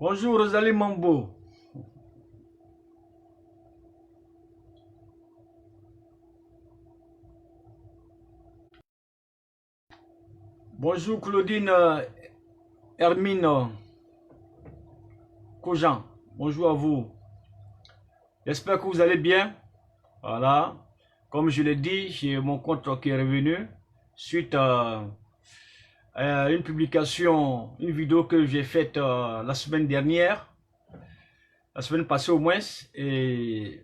Bonjour Rosalie Mambo. Bonjour Claudine Hermine Cojan. Bonjour à vous. J'espère que vous allez bien. Voilà. Comme je l'ai dit, j'ai mon compte qui est revenu suite à une publication, une vidéo que j'ai faite la semaine dernière, la semaine passée au moins, et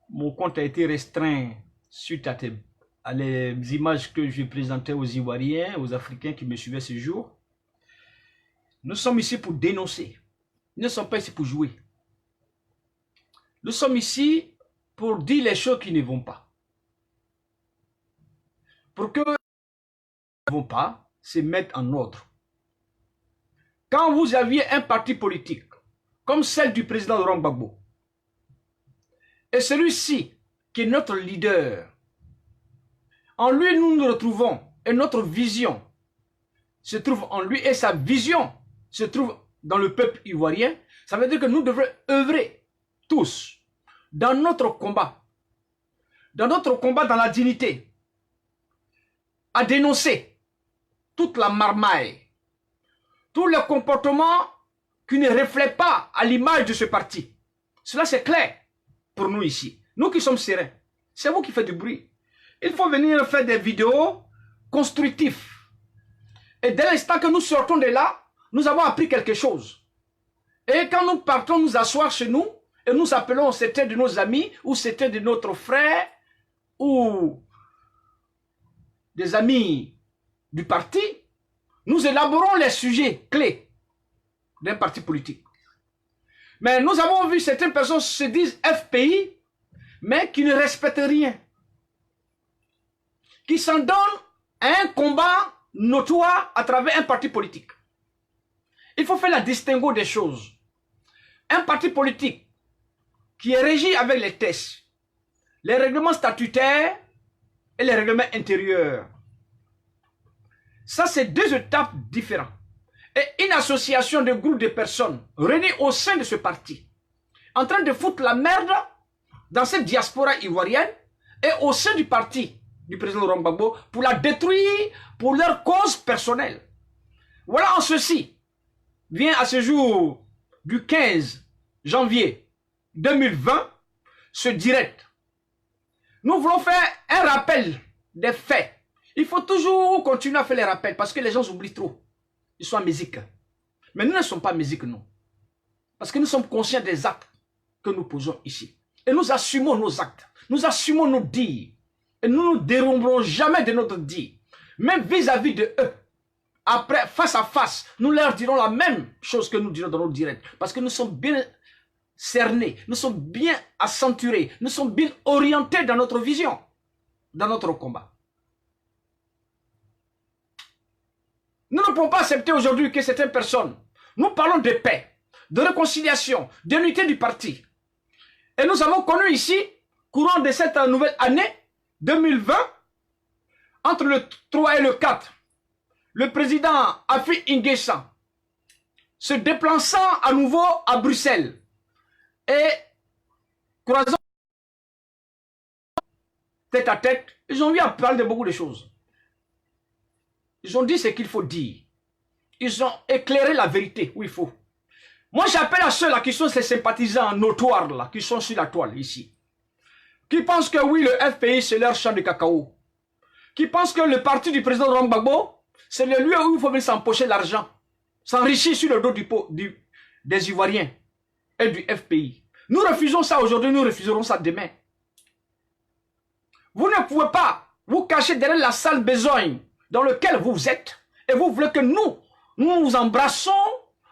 mon compte a été restreint suite à les images que je présentais aux Ivoiriens, aux Africains qui me suivaient ce jour. Nous sommes ici pour dénoncer. Nous ne sommes pas ici pour jouer. Nous sommes ici pour dire les choses qui ne vont pas. Pour que ne vont pas se mettre en ordre. Quand vous aviez un parti politique, comme celle du président Laurent Gbagbo, et celui-ci, qui est notre leader, en lui nous nous retrouvons, et notre vision se trouve en lui, et sa vision se trouve dans le peuple ivoirien, ça veut dire que nous devons œuvrer tous dans notre combat dans la dignité, à dénoncer toute la marmaille, tous les comportements qui ne reflètent pas à l'image de ce parti. Cela c'est clair pour nous ici. Nous qui sommes sereins, c'est vous qui faites du bruit. Il faut venir faire des vidéos constructives. Et dès l'instant que nous sortons de là, nous avons appris quelque chose. Et quand nous partons nous asseoir chez nous, et nous appelons certains de nos amis, ou certains de notre frères, ou des amis du parti, nous élaborons les sujets clés d'un parti politique. Mais nous avons vu certaines personnes se disent FPI, mais qui ne respectent rien. Qui s'en donnent à un combat notoire à travers un parti politique. Il faut faire la distinguo des choses. Un parti politique qui est régi avec les textes, les règlements statutaires et les règlements intérieurs. Ça, c'est deux étapes différentes. Et une association de groupes de personnes réunies au sein de ce parti, en train de foutre la merde dans cette diaspora ivoirienne et au sein du parti du président Laurent Gbagbo pour la détruire pour leur cause personnelle. Voilà en ceci, vient à ce jour du 15 janvier 2020, ce direct. Nous voulons faire un rappel des faits. Il faut toujours continuer à faire les rappels parce que les gens oublient trop. Ils sont amnésiques. Mais nous ne sommes pas amnésiques, non. Parce que nous sommes conscients des actes que nous posons ici. Et nous assumons nos actes. Nous assumons nos dires. Et nous ne nous déroberons jamais de notre dit. Même vis-à-vis de eux. Après, face à face, nous leur dirons la même chose que nous dirons dans nos directs. Parce que nous sommes bien cernés, nous sommes bien accenturés, nous sommes bien orientés dans notre vision, dans notre combat. Nous ne pouvons pas accepter aujourd'hui que certaines personnes, nous parlons de paix, de réconciliation, d'unité du parti. Et nous avons connu ici, courant de cette nouvelle année 2020, entre le 3 et le 4, le président Afi N'Guessan se déplaçant à nouveau à Bruxelles et croisant tête à tête, ils ont eu à parler de beaucoup de choses. Ils ont dit ce qu'il faut dire. Ils ont éclairé la vérité où il faut. Moi, j'appelle à ceux-là qui sont ces sympathisants notoires, là, qui sont sur la toile ici. Qui pensent que oui, le FPI, c'est leur champ de cacao. Qui pensent que le parti du président Laurent Gbagbo, c'est le lieu où il faut venir s'empocher l'argent. S'enrichir sur le dos des Ivoiriens et du FPI. Nous refusons ça aujourd'hui, nous refuserons ça demain. Vous ne pouvez pas vous cacher derrière la sale besogne dans laquelle vous êtes et vous voulez que nous nous embrassons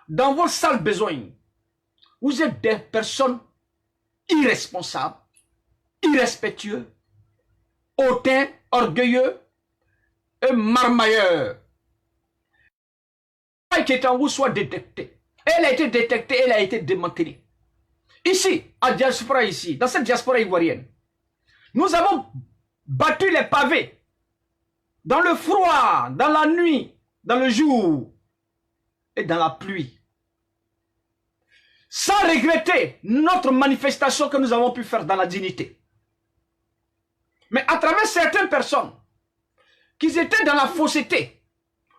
dans vos sales besogne. Vous êtes des personnes irresponsables, irrespectueux, hautains, orgueilleux et marmailleurs. Qui est en vous soit détectée. Elle a été détectée, elle a été démantelée. Ici, à diaspora ici, dans cette diaspora ivoirienne, nous avons battu les pavés dans le froid, dans la nuit, dans le jour et dans la pluie. sans regretter notre manifestation que nous avons pu faire dans la dignité. Mais à travers certaines personnes qui étaient dans la fausseté,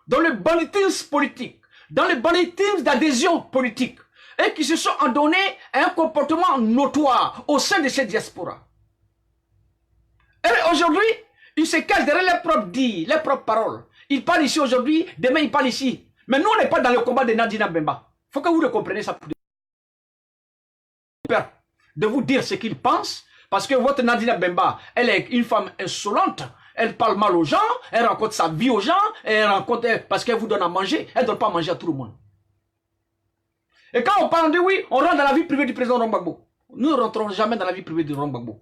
dans le banditisme politique, dans le banditisme d'adhésion politique, et qui se sont adonnés à un comportement notoire au sein de cette diaspora. Et aujourd'hui, ils se cachent derrière leurs propres dits, leurs propres paroles. Ils parlent ici aujourd'hui, demain ils parlent ici. Mais nous, on n'est pas dans le combat de Nadina Bemba. Il faut que vous le compreniez ça. Peur de vous dire ce qu'ils pensent, parce que votre Nadina Bemba, elle est une femme insolente, elle parle mal aux gens, elle raconte sa vie aux gens, elle raconte parce qu'elle vous donne à manger, elle ne donne pas à manger à tout le monde. Et quand on parle de oui, on rentre dans la vie privée du président Laurent Gbagbo. Nous ne rentrons jamais dans la vie privée de Laurent Gbagbo.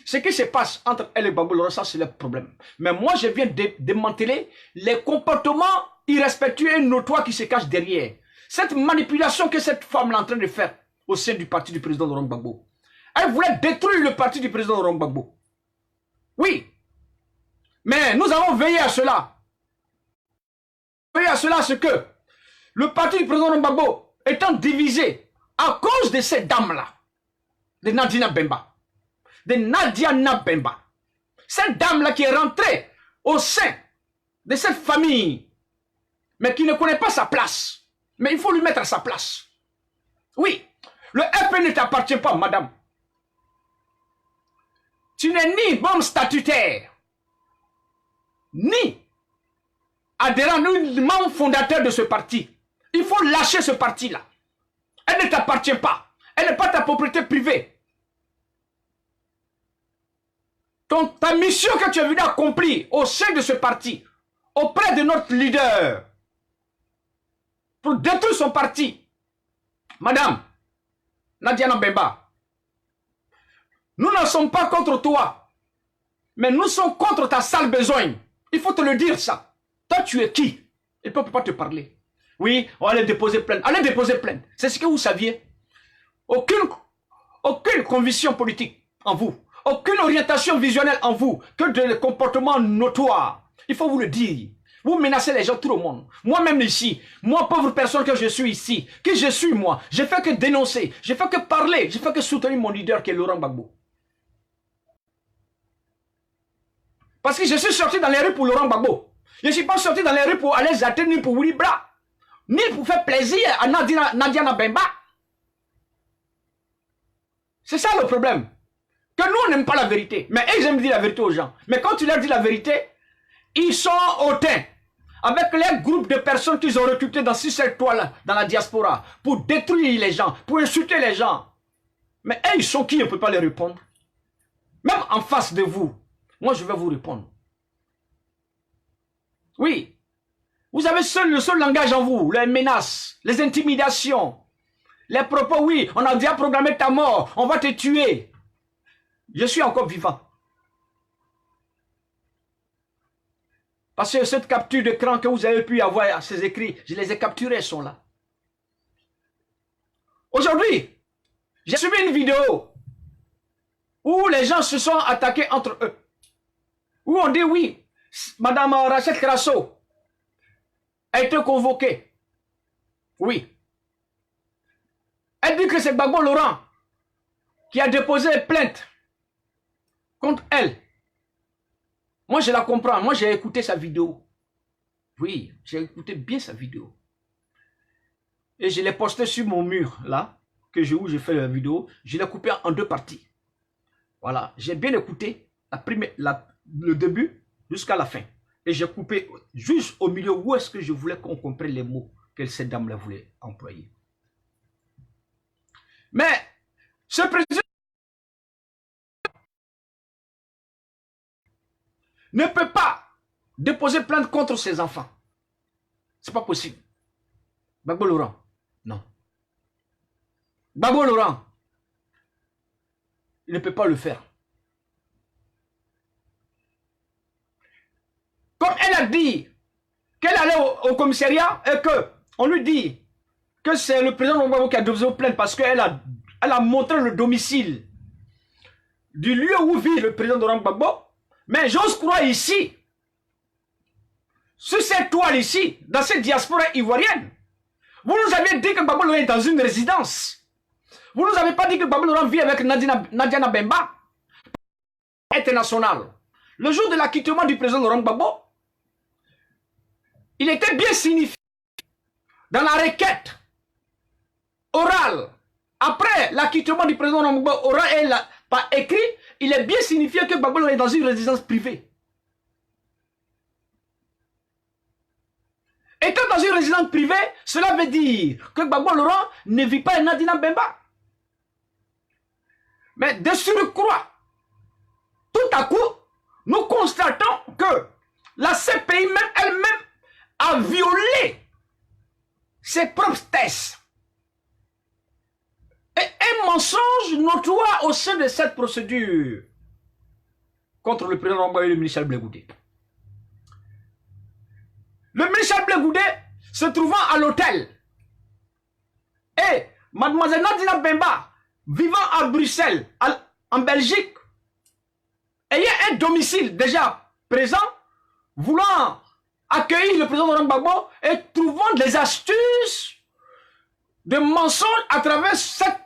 Ce qui se passe entre elle et Gbagbo Laurent, ça c'est le problème. Mais moi je viens de démanteler les comportements irrespectueux et notoires qui se cachent derrière. Cette manipulation que cette femme est en train de faire au sein du parti du président Laurent Gbagbo. Elle voulait détruire le parti du président Laurent Gbagbo. Oui. Mais nous avons veillé à cela. Veillé à cela, c'est que le parti du président Laurent Gbagbo étant divisé à cause de ces dames-là, de Nadina Bemba, de Nadiana Bemba. Cette dame-là qui est rentrée au sein de cette famille, mais qui ne connaît pas sa place. Mais il faut lui mettre à sa place. Oui, le FP ne t'appartient pas, madame. Tu n'es ni membre statutaire, ni adhérent, ni membre fondateur de ce parti. Il faut lâcher ce parti-là. Elle ne t'appartient pas. Elle n'est pas ta propriété privée. Ta mission que tu es venu accomplir au sein de ce parti, auprès de notre leader, pour détruire son parti, madame Nadiana Bemba, nous ne sommes pas contre toi, mais nous sommes contre ta sale besogne. Il faut te le dire ça. Toi, tu es qui? Il ne peut pas te parler. Oui, on va aller déposer plainte. Allez déposer plainte. C'est ce que vous saviez. Aucune conviction politique en vous. Aucune orientation visionnelle en vous. Que de comportements notoires. Il faut vous le dire. Vous menacez les gens, tout le monde. Moi-même ici. Moi, pauvre personne que je suis ici. Qui je suis, moi? Je fais que dénoncer. Je fais que parler. Je fais que soutenir mon leader qui est Laurent Gbagbo. Parce que je suis sorti dans les rues pour Laurent Gbagbo. Je ne suis pas sorti dans les rues pour aller zater ni pour Willy Bra. Ni pour faire plaisir à Nadiana Bemba. C'est ça le problème. Que nous, on n'aime pas la vérité. Mais ils aiment dire la vérité aux gens. Mais quand tu leur dis la vérité, ils sont hautains. Avec les groupes de personnes qu'ils ont recrutés dans 6 toiles dans la diaspora. Pour détruire les gens. Pour insulter les gens. Mais ils sont qui? On ne peut pas les répondre. Même en face de vous. Moi, je vais vous répondre. Oui. Vous avez le seul langage en vous, les menaces, les intimidations, les propos, oui, on a déjà programmé ta mort, on va te tuer. Je suis encore vivant. Parce que cette capture d'écran que vous avez pu avoir, ces écrits, je les ai capturés, ils sont là. Aujourd'hui, j'ai suivi une vidéo où les gens se sont attaqués entre eux. Où on dit oui, Madame Rachel Crasso a été convoquée. Oui. Elle dit que c'est Gbagbo Laurent qui a déposé plainte contre elle. Moi, je la comprends. Moi, j'ai écouté sa vidéo. Oui, j'ai écouté bien sa vidéo. Et je l'ai posté sur mon mur, là, où j'ai fait la vidéo. Je l'ai coupé en 2 parties. Voilà. J'ai bien écouté le début jusqu'à la fin. Et j'ai coupé juste au milieu où est-ce que je voulais qu'on comprenne les mots que cette dame-là voulait employer. Mais ce président ne peut pas déposer plainte contre ses enfants. C'est pas possible. Gbagbo Laurent, non. Gbagbo Laurent, il ne peut pas le faire. Comme elle a dit qu'elle allait au commissariat et qu'on lui dit que c'est le président Gbagbo qui a déposé plainte parce qu'elle a montré le domicile du lieu où vit le président Gbagbo. Mais j'ose croire ici, sur cette toile ici, dans cette diaspora ivoirienne, vous nous aviez dit que Gbagbo est dans une résidence. Vous ne nous avez pas dit que Gbagbo Laurent vit avec Nadiana Bemba international. Le jour de l'acquittement du président Laurent Gbagbo, il était bien signifié dans la requête orale. Après l'acquittement du président Laurent Gbagbo, oral et par écrit, il est bien signifié que Gbagbo Laurent est dans une résidence privée. Étant dans une résidence privée, cela veut dire que Gbagbo Laurent ne vit pas à Nadina Bemba. Mais de surcroît, tout à coup, nous constatons que la CPI même elle-même a violé ses propres tests. Et un mensonge notoire au sein de cette procédure contre le président Gbagbo et le ministre Blé Goudé. Le ministre Blé Goudé se trouvant à l'hôtel et mademoiselle Nadina Bemba vivant à Bruxelles, en Belgique, ayant un domicile déjà présent, voulant accueillir le président Laurent Gbagbo et trouvant des astuces de mensonges à travers cette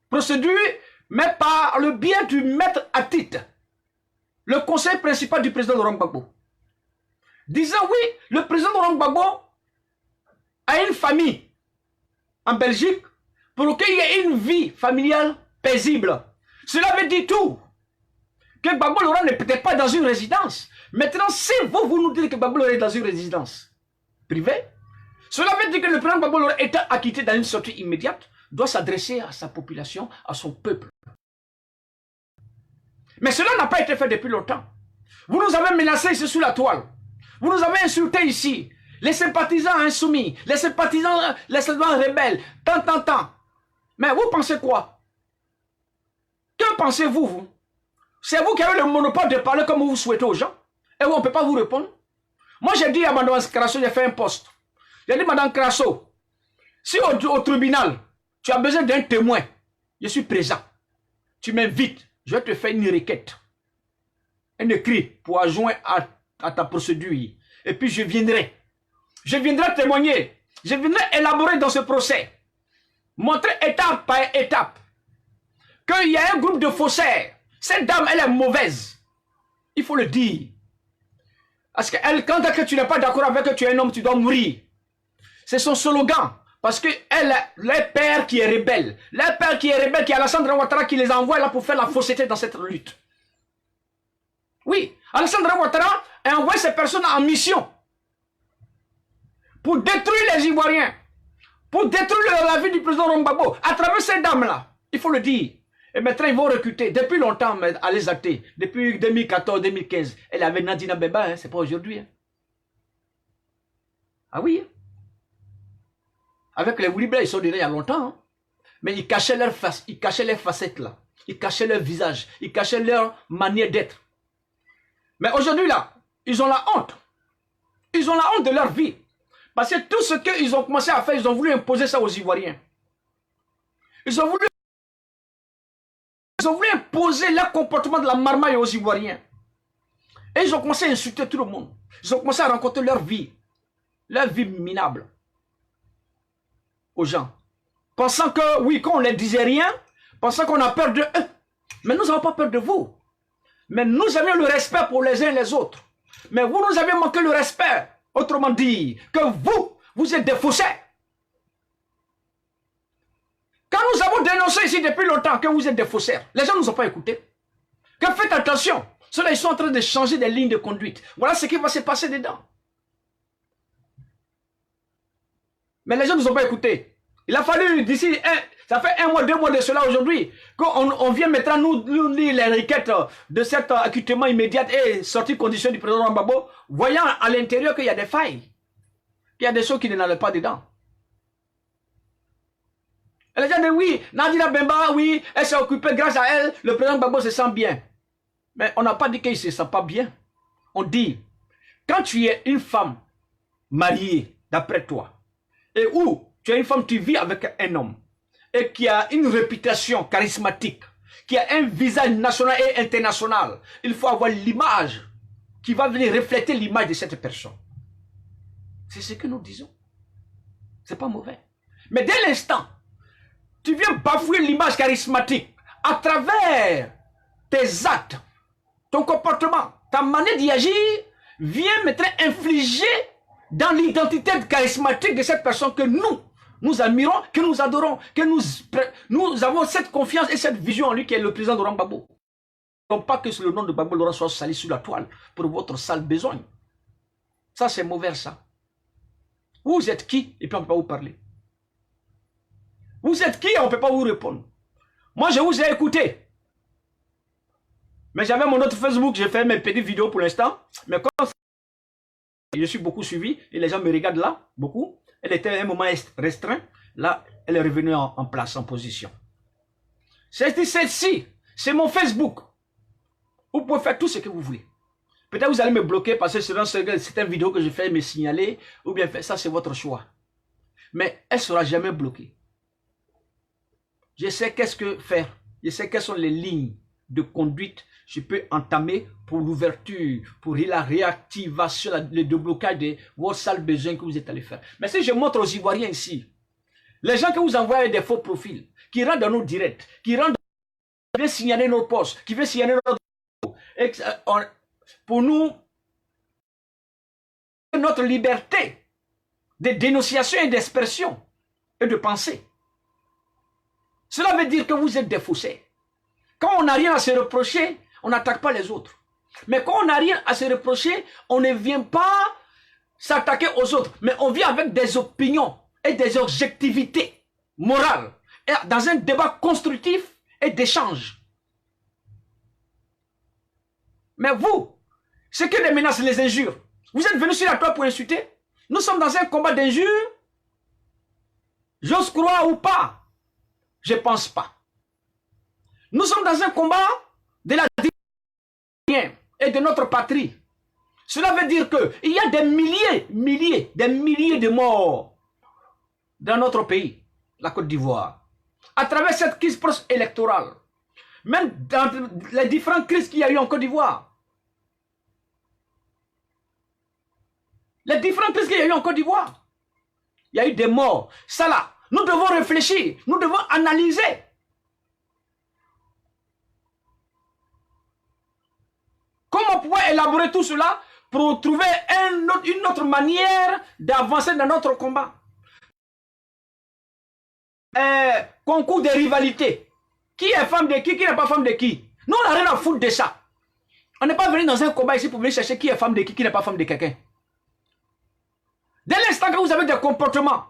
procédure, mais par le biais du maître à titre, le conseil principal du président Laurent Gbagbo. Disant oui, le président Laurent Gbagbo a une famille en Belgique pour qu'il y ait une vie familiale paisible. Cela veut dire tout. Que Gbagbo Laurent n'est peut-être pas dans une résidence. Maintenant, si vous nous dites que Gbagbo Laurent est dans une résidence privée, cela veut dire que le président Gbagbo Laurent, étant acquitté dans une sortie immédiate, doit s'adresser à sa population, à son peuple. Mais cela n'a pas été fait depuis longtemps. Vous nous avez menacés ici sous la toile. Vous nous avez insultés ici. Les sympathisants insoumis, les sympathisants rebelles, tant. Mais vous pensez quoi? Que pensez-vous, vous? C'est vous qui avez le monopole de parler comme vous souhaitez aux gens. Et on ne peut pas vous répondre. Moi, j'ai dit à Madame Crasso, j'ai fait un poste. J'ai dit, Madame Crasso, si au tribunal, tu as besoin d'un témoin, je suis présent. Tu m'invites, je vais te faire une requête. Un écrit pour adjoindre à ta procédure. Et puis je viendrai. Je viendrai témoigner. Je viendrai élaborer dans ce procès. Montrer étape par étape qu'il y a un groupe de faussaires. Cette dame, elle est mauvaise. Il faut le dire. Parce qu'elle, quand tu n'es pas d'accord avec elle, tu es un homme, tu dois mourir. C'est son slogan. Parce que elle, le père qui est rebelle. Le père qui est rebelle, qui est Alassane Ouattara qui les envoie là pour faire la fausseté dans cette lutte. Oui, Alassane Ouattara a envoyé ces personnes en mission pour détruire les Ivoiriens, pour détruire la vie du président Laurent Gbagbo, à travers ces dames-là. Il faut le dire. Et maintenant, ils vont recruter. Depuis longtemps, mais à les acter. Depuis 2014-2015. Elle avait Nadina Bemba, hein, c'est pas aujourd'hui. Hein. Ah oui. Hein. Avec les Wouliblais, ils sont déjà il y a longtemps. Hein. Mais ils cachaient leur face, ils cachaient leurs facettes là. Ils cachaient leur visage, ils cachaient leur manière d'être. Mais aujourd'hui là, ils ont la honte. Ils ont la honte de leur vie. Parce que tout ce qu'ils ont commencé à faire, ils ont voulu imposer ça aux Ivoiriens. Ils ont voulu imposer leur comportement de la marmaille aux Ivoiriens. Et ils ont commencé à insulter tout le monde. Ils ont commencé à rencontrer leur vie minable aux gens. Pensant que, oui, quand on ne les disait rien, pensant qu'on a peur de eux. Mais nous n'avons pas peur de vous. Mais nous avions le respect pour les uns et les autres. Mais vous nous avez manqué le respect. Autrement dit, que vous êtes des faussaires. Quand nous avons dénoncé ici depuis longtemps que vous êtes des faussaires, les gens ne nous ont pas écoutés. Que faites attention. Ceux-là, ils sont en train de changer des lignes de conduite. Voilà ce qui va se passer dedans. Mais les gens ne nous ont pas écoutés. Il a fallu d'ici, ça fait 1 mois, 2 mois de cela aujourd'hui, qu'on vient maintenant nous lire les requêtes de cet acquittement immédiat et sortie condition du président Gbagbo, voyant à l'intérieur qu'il y a des failles, qu'il y a des choses qui n'allaient pas dedans. Et les gens disent oui, Nadina Bemba, oui, elle s'est occupée grâce à elle, le président Gbagbo se sent bien. Mais on n'a pas dit qu'il ne se sent pas bien. On dit, quand tu es une femme mariée, d'après toi, et où tu es une femme, tu vis avec un homme, et qui a une réputation charismatique, qui a un visage national et international, il faut avoir l'image qui va venir refléter l'image de cette personne. C'est ce que nous disons. C'est pas mauvais. Mais dès l'instant, Tu viens bafouer l'image charismatique à travers tes actes, ton comportement, ta manière d'y agir, vient maintenant infliger dans l'identité charismatique de cette personne que nous admirons, que nous adorons, que nous avons cette confiance et cette vision en lui qui est le président Laurent Gbagbo. Non pas que le nom de Gbagbo Laurent soit sali sur la toile pour votre sale besogne. Ça, c'est mauvais, ça. Vous êtes qui? Et puis on ne peut pas vous parler. Vous êtes qui? Et on ne peut pas vous répondre. Moi, je vous ai écouté. Mais j'avais mon autre Facebook, j'ai fait mes petites vidéos pour l'instant. Mais comme je suis beaucoup suivi, et les gens me regardent là, beaucoup. Elle était à un moment restreint. Là, elle est revenue en place, en position. Celle-ci, c'est mon Facebook. Vous pouvez faire tout ce que vous voulez. Peut-être vous allez me bloquer parce que c'est une vidéo que je fais me signaler, ou bien ça, c'est votre choix. Mais elle ne sera jamais bloquée. Je sais qu'est-ce que faire. Je sais quelles sont les lignes de conduite que je peux entamer pour l'ouverture, pour la réactivation, le déblocage de vos sales besoins que vous êtes allés faire. Mais si je montre aux Ivoiriens ici, les gens que vous envoyez des faux profils, qui rentrent dans nos directs, qui viennent signaler nos postes, qui viennent signaler pour nous, notre liberté de dénonciation et d'expression et de pensée. Cela veut dire que vous êtes des faussaires. Quand on n'a rien à se reprocher, on n'attaque pas les autres. Mais quand on n'a rien à se reprocher, on ne vient pas s'attaquer aux autres. Mais on vient avec des opinions et des objectivités morales. Et dans un débat constructif et d'échange. Mais vous, c'est que les menaces, les injures. Vous êtes venus sur la toile pour insulter. Nous sommes dans un combat d'injures. J'ose croire ou pas. Je ne pense pas. Nous sommes dans un combat de la dignité et de notre patrie. Cela veut dire qu'il y a des milliers de morts dans notre pays, la Côte d'Ivoire, à travers cette crise post-électorale. Même dans les différentes crises qu'il y a eu en Côte d'Ivoire. Les différentes crises qu'il y a eu en Côte d'Ivoire. Il y a eu des morts. Ça là, nous devons réfléchir, nous devons analyser. Comment pouvoir élaborer tout cela pour trouver une autre manière d'avancer dans notre combat? Concours de rivalité. Qui est femme de qui n'est pas femme de qui? Nous, on n'a rien à foutre de ça. On n'est pas venu dans un combat ici pour venir chercher qui est femme de qui n'est pas femme de quelqu'un. Dès l'instant que vous avez des comportements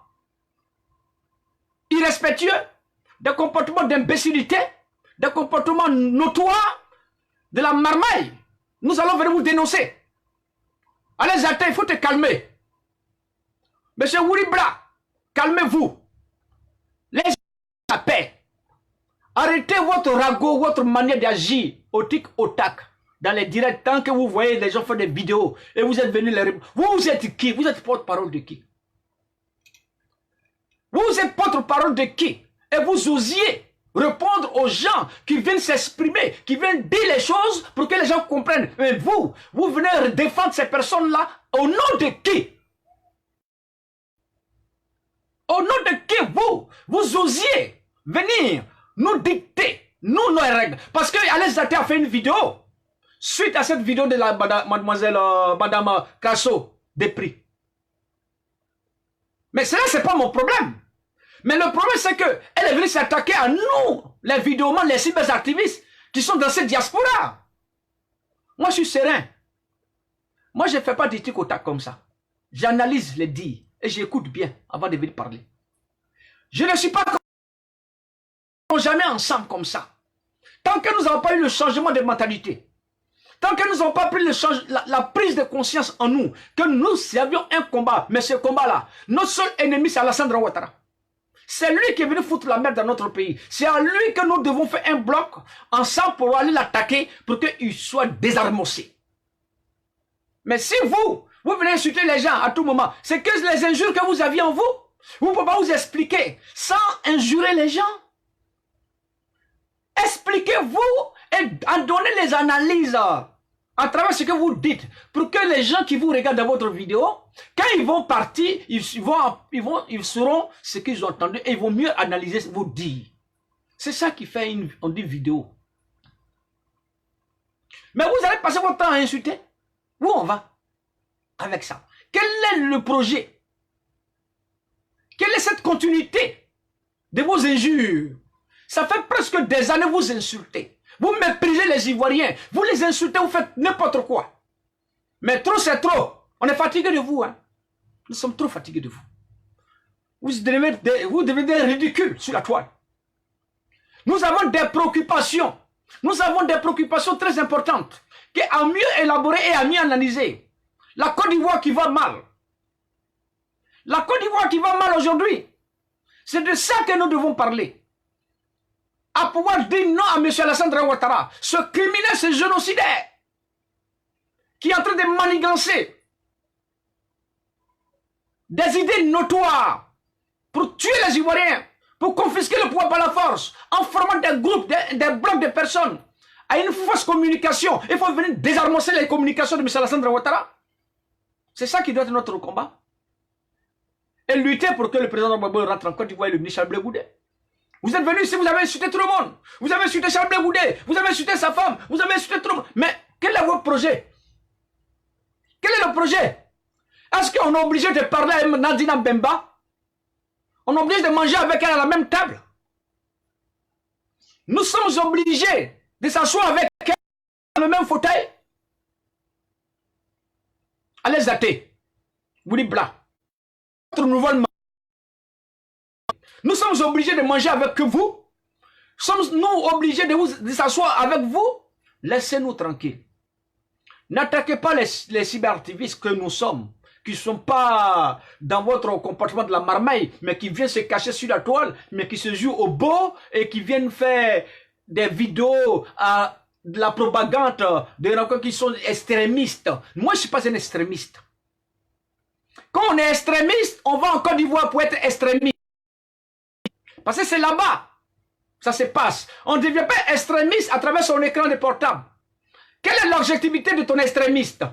irrespectueux, des comportements d'imbécilité, des comportements notoires, de la marmaille, nous allons venir vous dénoncer. Allez, Zata, il faut te calmer. Monsieur Wouribra, calmez-vous. Laissez la paix. Arrêtez votre ragot, votre manière d'agir au tic au tac. Dans les directs, tant que vous voyez les gens faire des vidéos et vous êtes venus les... Vous êtes qui? Vous êtes porte-parole de qui? Vous êtes porte-parole de qui? Et vous osiez répondre aux gens qui viennent s'exprimer, qui viennent dire les choses pour que les gens comprennent. Mais vous venez défendre ces personnes-là au nom de qui? Au nom de qui vous osiez venir nous dicter, nos règles. Parce que Alain Zate a fait une vidéo suite à cette vidéo de la mademoiselle Madame Kasso Desprez. Mais cela, c'est pas mon problème. Mais le problème, c'est qu'elle est venue s'attaquer à nous, les vidéomans, les cyberactivistes qui sont dans cette diaspora. Moi, je suis serein. Moi, je ne fais pas des trucs au tac comme ça. J'analyse les dires et j'écoute bien avant de venir parler. Je ne suis pas jamais ensemble comme ça. Tant que nous n'avons pas eu le changement de mentalité, tant que nous n'avons pas pris la prise de conscience en nous, que nous avions un combat, mais ce combat-là, notre seul ennemi, c'est Alassane Ouattara. C'est lui qui est venu foutre la merde dans notre pays. C'est à lui que nous devons faire un bloc ensemble pour aller l'attaquer pour qu'il soit désarmocé. Mais si vous venez insulter les gens à tout moment, c'est que les injures que vous aviez en vous, vous ne pouvez pas vous expliquer sans injurer les gens. Expliquez-vous et en donnez les analyses à travers ce que vous dites, pour que les gens qui vous regardent dans votre vidéo, quand ils vont partir, ils sauront ce qu'ils ont entendu et ils vont mieux analyser vos dires. C'est ça qui fait on dit vidéo. Mais vous allez passer votre temps à insulter. Où on va avec ça? Quel est le projet? Quelle est cette continuité de vos injures? Ça fait presque des années que vous insultez. Vous méprisez les Ivoiriens. Vous les insultez, vous faites n'importe quoi. Mais trop, c'est trop. On est fatigué de vous. Hein? Nous sommes trop fatigués de vous. Vous devenez ridicules sur la toile. Nous avons des préoccupations. Nous avons des préoccupations très importantes qui à mieux élaborer et à mieux analyser. La Côte d'Ivoire qui va mal. La Côte d'Ivoire qui va mal aujourd'hui. C'est de ça que nous devons parler. À pouvoir dire non à M. Alassane Ouattara, ce criminel, ce génocidaire, qui est en train de manigancer des idées notoires pour tuer les Ivoiriens, pour confisquer le pouvoir par la force, en formant des groupes, des blocs de personnes, à une fausse communication. Il faut venir désarmer les communications de M. Alassane Ouattara. C'est ça qui doit être notre combat. Et lutter pour que le président Gbagbo rentre en Côte d'Ivoire et le ministre Charles Blé Goudé. Vous êtes venu ici, vous avez insulté tout le monde. Vous avez insulté Charles Blé Goudé, vous avez insulté sa femme, vous avez insulté tout le monde. Mais quel est votre projet? Quel est le projet? Est-ce qu'on est obligé de parler à Nadina Bemba? On est obligé de manger avec elle à la même table? Nous sommes obligés de s'asseoir avec elle dans le même fauteuil? Allez zater. Vous dites blanc. Nous sommes obligés de manger avec vous? Sommes-nous obligés de s'asseoir avec vous? Laissez-nous tranquilles. N'attaquez pas les cyberactivistes que nous sommes, qui ne sont pas dans votre comportement de la marmaille, mais qui viennent se cacher sur la toile, mais qui se jouent au beau et qui viennent faire des vidéos de la propagande, des gens qui sont extrémistes. Moi, je ne suis pas un extrémiste. Quand on est extrémiste, on va en Côte d'Ivoire pour être extrémiste. Parce que c'est là-bas, ça se passe. On ne devient pas extrémiste à travers son écran de portable. Quelle est l'objectivité de ton extrémiste?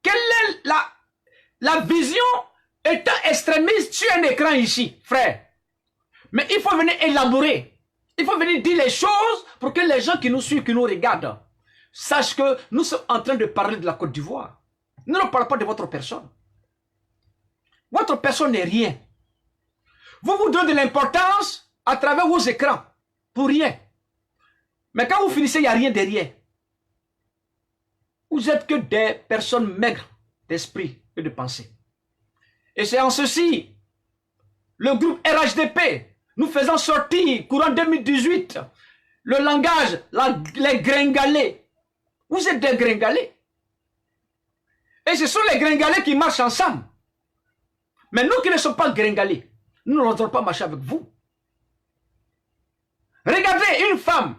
Quelle est la vision étant extrémiste sur un écran ici, frère? Mais il faut venir élaborer. Il faut venir dire les choses pour que les gens qui nous suivent, qui nous regardent, sachent que nous sommes en train de parler de la Côte d'Ivoire. Nous ne parlons pas de votre personne. Votre personne n'est rien. Vous vous donnez de l'importance à travers vos écrans, pour rien. Mais quand vous finissez, il n'y a rien derrière. Vous êtes que des personnes maigres d'esprit et de pensée. Et c'est en ceci, le groupe RHDP, nous faisons sortir, courant 2018, le langage, les gringalés. Vous êtes des gringalés. Et ce sont les gringalés qui marchent ensemble. Mais nous qui ne sommes pas gringalés, nous ne devons pas marcher avec vous. Regardez une femme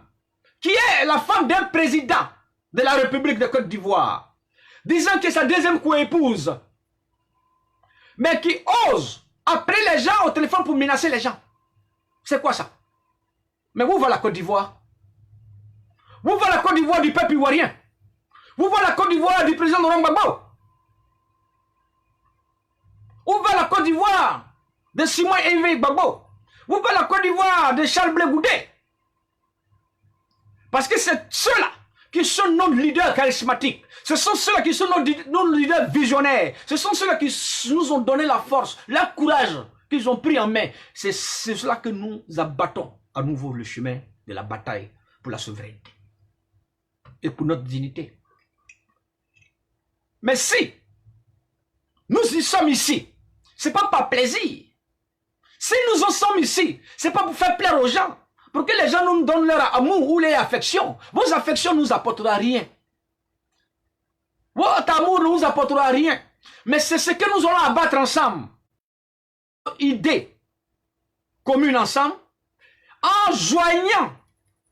qui est la femme d'un président de la République de Côte d'Ivoire, disant que c'est sa deuxième co-épouse, mais qui ose appeler les gens au téléphone pour menacer les gens. C'est quoi ça? Mais où va la Côte d'Ivoire? Où va la Côte d'Ivoire du peuple ivoirien? Où va la Côte d'Ivoire du président Laurent Gbagbo? Où va la Côte d'Ivoire de Simon Hervé Gbagbo? Où va la Côte d'Ivoire de Charles Blé Goudé? Parce que c'est ceux-là qui sont nos leaders charismatiques. Ce sont ceux-là qui sont nos leaders visionnaires. Ce sont ceux-là qui nous ont donné la force, le courage qu'ils ont pris en main. C'est cela que nous abattons à nouveau le chemin de la bataille pour la souveraineté et pour notre dignité. Mais si nous y sommes ici, c'est pas par plaisir. Si nous en sommes ici, c'est pas pour faire plaire aux gens, pour que les gens nous donnent leur amour ou leur affection. Vos affections ne nous apporteront rien. Votre amour ne nous apportera rien. Mais c'est ce que nous allons abattre ensemble. Idées communes ensemble, en joignant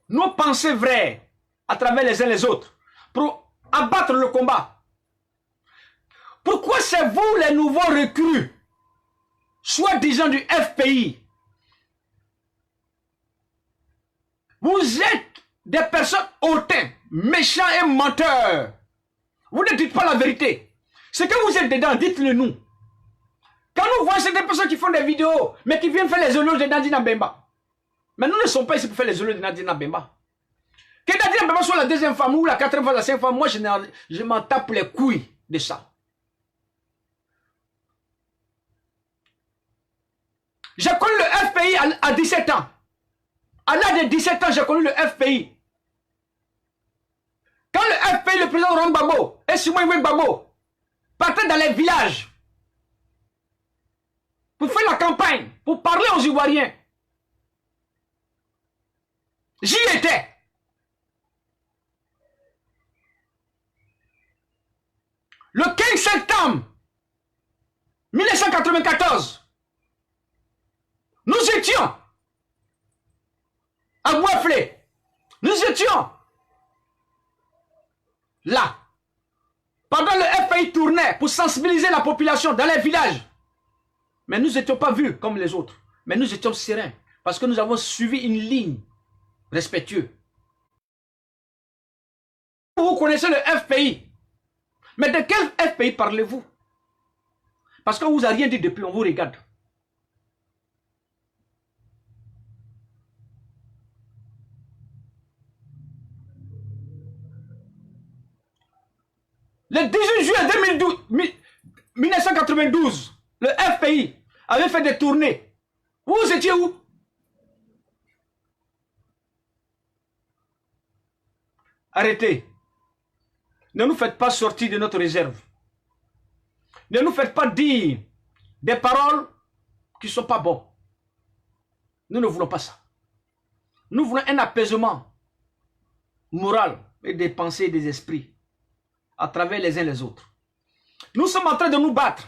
nos pensées vraies à travers les uns les autres, pour abattre le combat. Pourquoi c'est vous les nouveaux recrues, soi-disant du FPI? Vous êtes des personnes hautains, méchants et menteurs. Vous ne dites pas la vérité. Ce que vous êtes dedans, dites-le nous. Quand nous voyons ces personnes qui font des vidéos, mais qui viennent faire les éloges de Nadine Bemba. Mais nous ne sommes pas ici pour faire les éloges de Nadine Bemba. Que Nadine Bemba soit la deuxième femme ou la quatrième femme, la cinquième femme, moi je m'en tape les couilles de ça. J'ai connu le FPI à 17 ans. À l'âge de 17 ans, j'ai connu le FPI. Quand le FPI, le président Laurent Gbagbo et Simon Gbagbo partaient dans les villages pour faire la campagne, pour parler aux Ivoiriens, j'y étais. Le 15 septembre 1994, nous étions à Boisflé. Nous étions là. Pendant le FPI tournait pour sensibiliser la population dans les villages. Mais nous n'étions pas vus comme les autres. Mais nous étions sereins. Parce que nous avons suivi une ligne respectueuse. Vous connaissez le FPI. Mais de quel FPI parlez-vous? Parce qu'on ne vous a rien dit depuis, on vous regarde. Le 18 juillet 1992, le FPI avait fait des tournées. Vous étiez où? Arrêtez. Ne nous faites pas sortir de notre réserve. Ne nous faites pas dire des paroles qui ne sont pas bonnes. Nous ne voulons pas ça. Nous voulons un apaisement moral et des pensées et des esprits à travers les uns les autres. Nous sommes en train de nous battre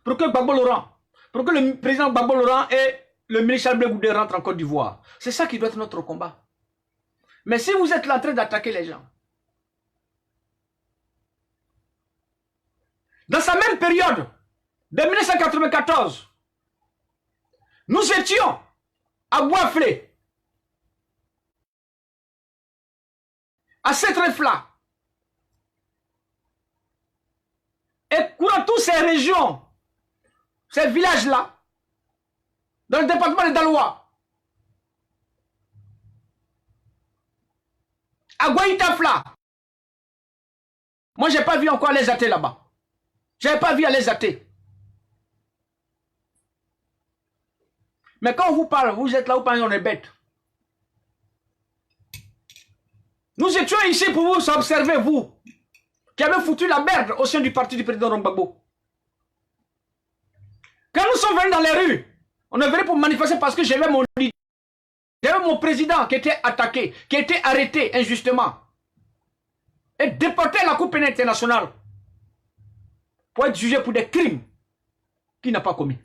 pour que Gbagbo Laurent, pour que le président Gbagbo Laurent et le ministre Charles Blé Goudé rentrent en Côte d'Ivoire. C'est ça qui doit être notre combat. Mais si vous êtes là en train d'attaquer les gens, dans sa même période de 1994, nous étions à Boisflé, à Saint-Refla, et courant toutes ces régions, ces villages-là, dans le département de Daloa, à Guaïtafla. Moi, je n'ai pas vu encore les athées là-bas. Je n'ai pas vu les athées. Mais quand on vous parle, vous êtes là, vous pensez qu'on est bête. Nous étions ici pour vous observer, vous, qui avez foutu la merde au sein du parti du président Gbagbo. Quand nous sommes venus dans les rues, on est venu pour manifester parce que j'avais mon président qui était attaqué, qui était arrêté injustement et déporté à la Cour pénale internationale pour être jugé pour des crimes qu'il n'a pas commis.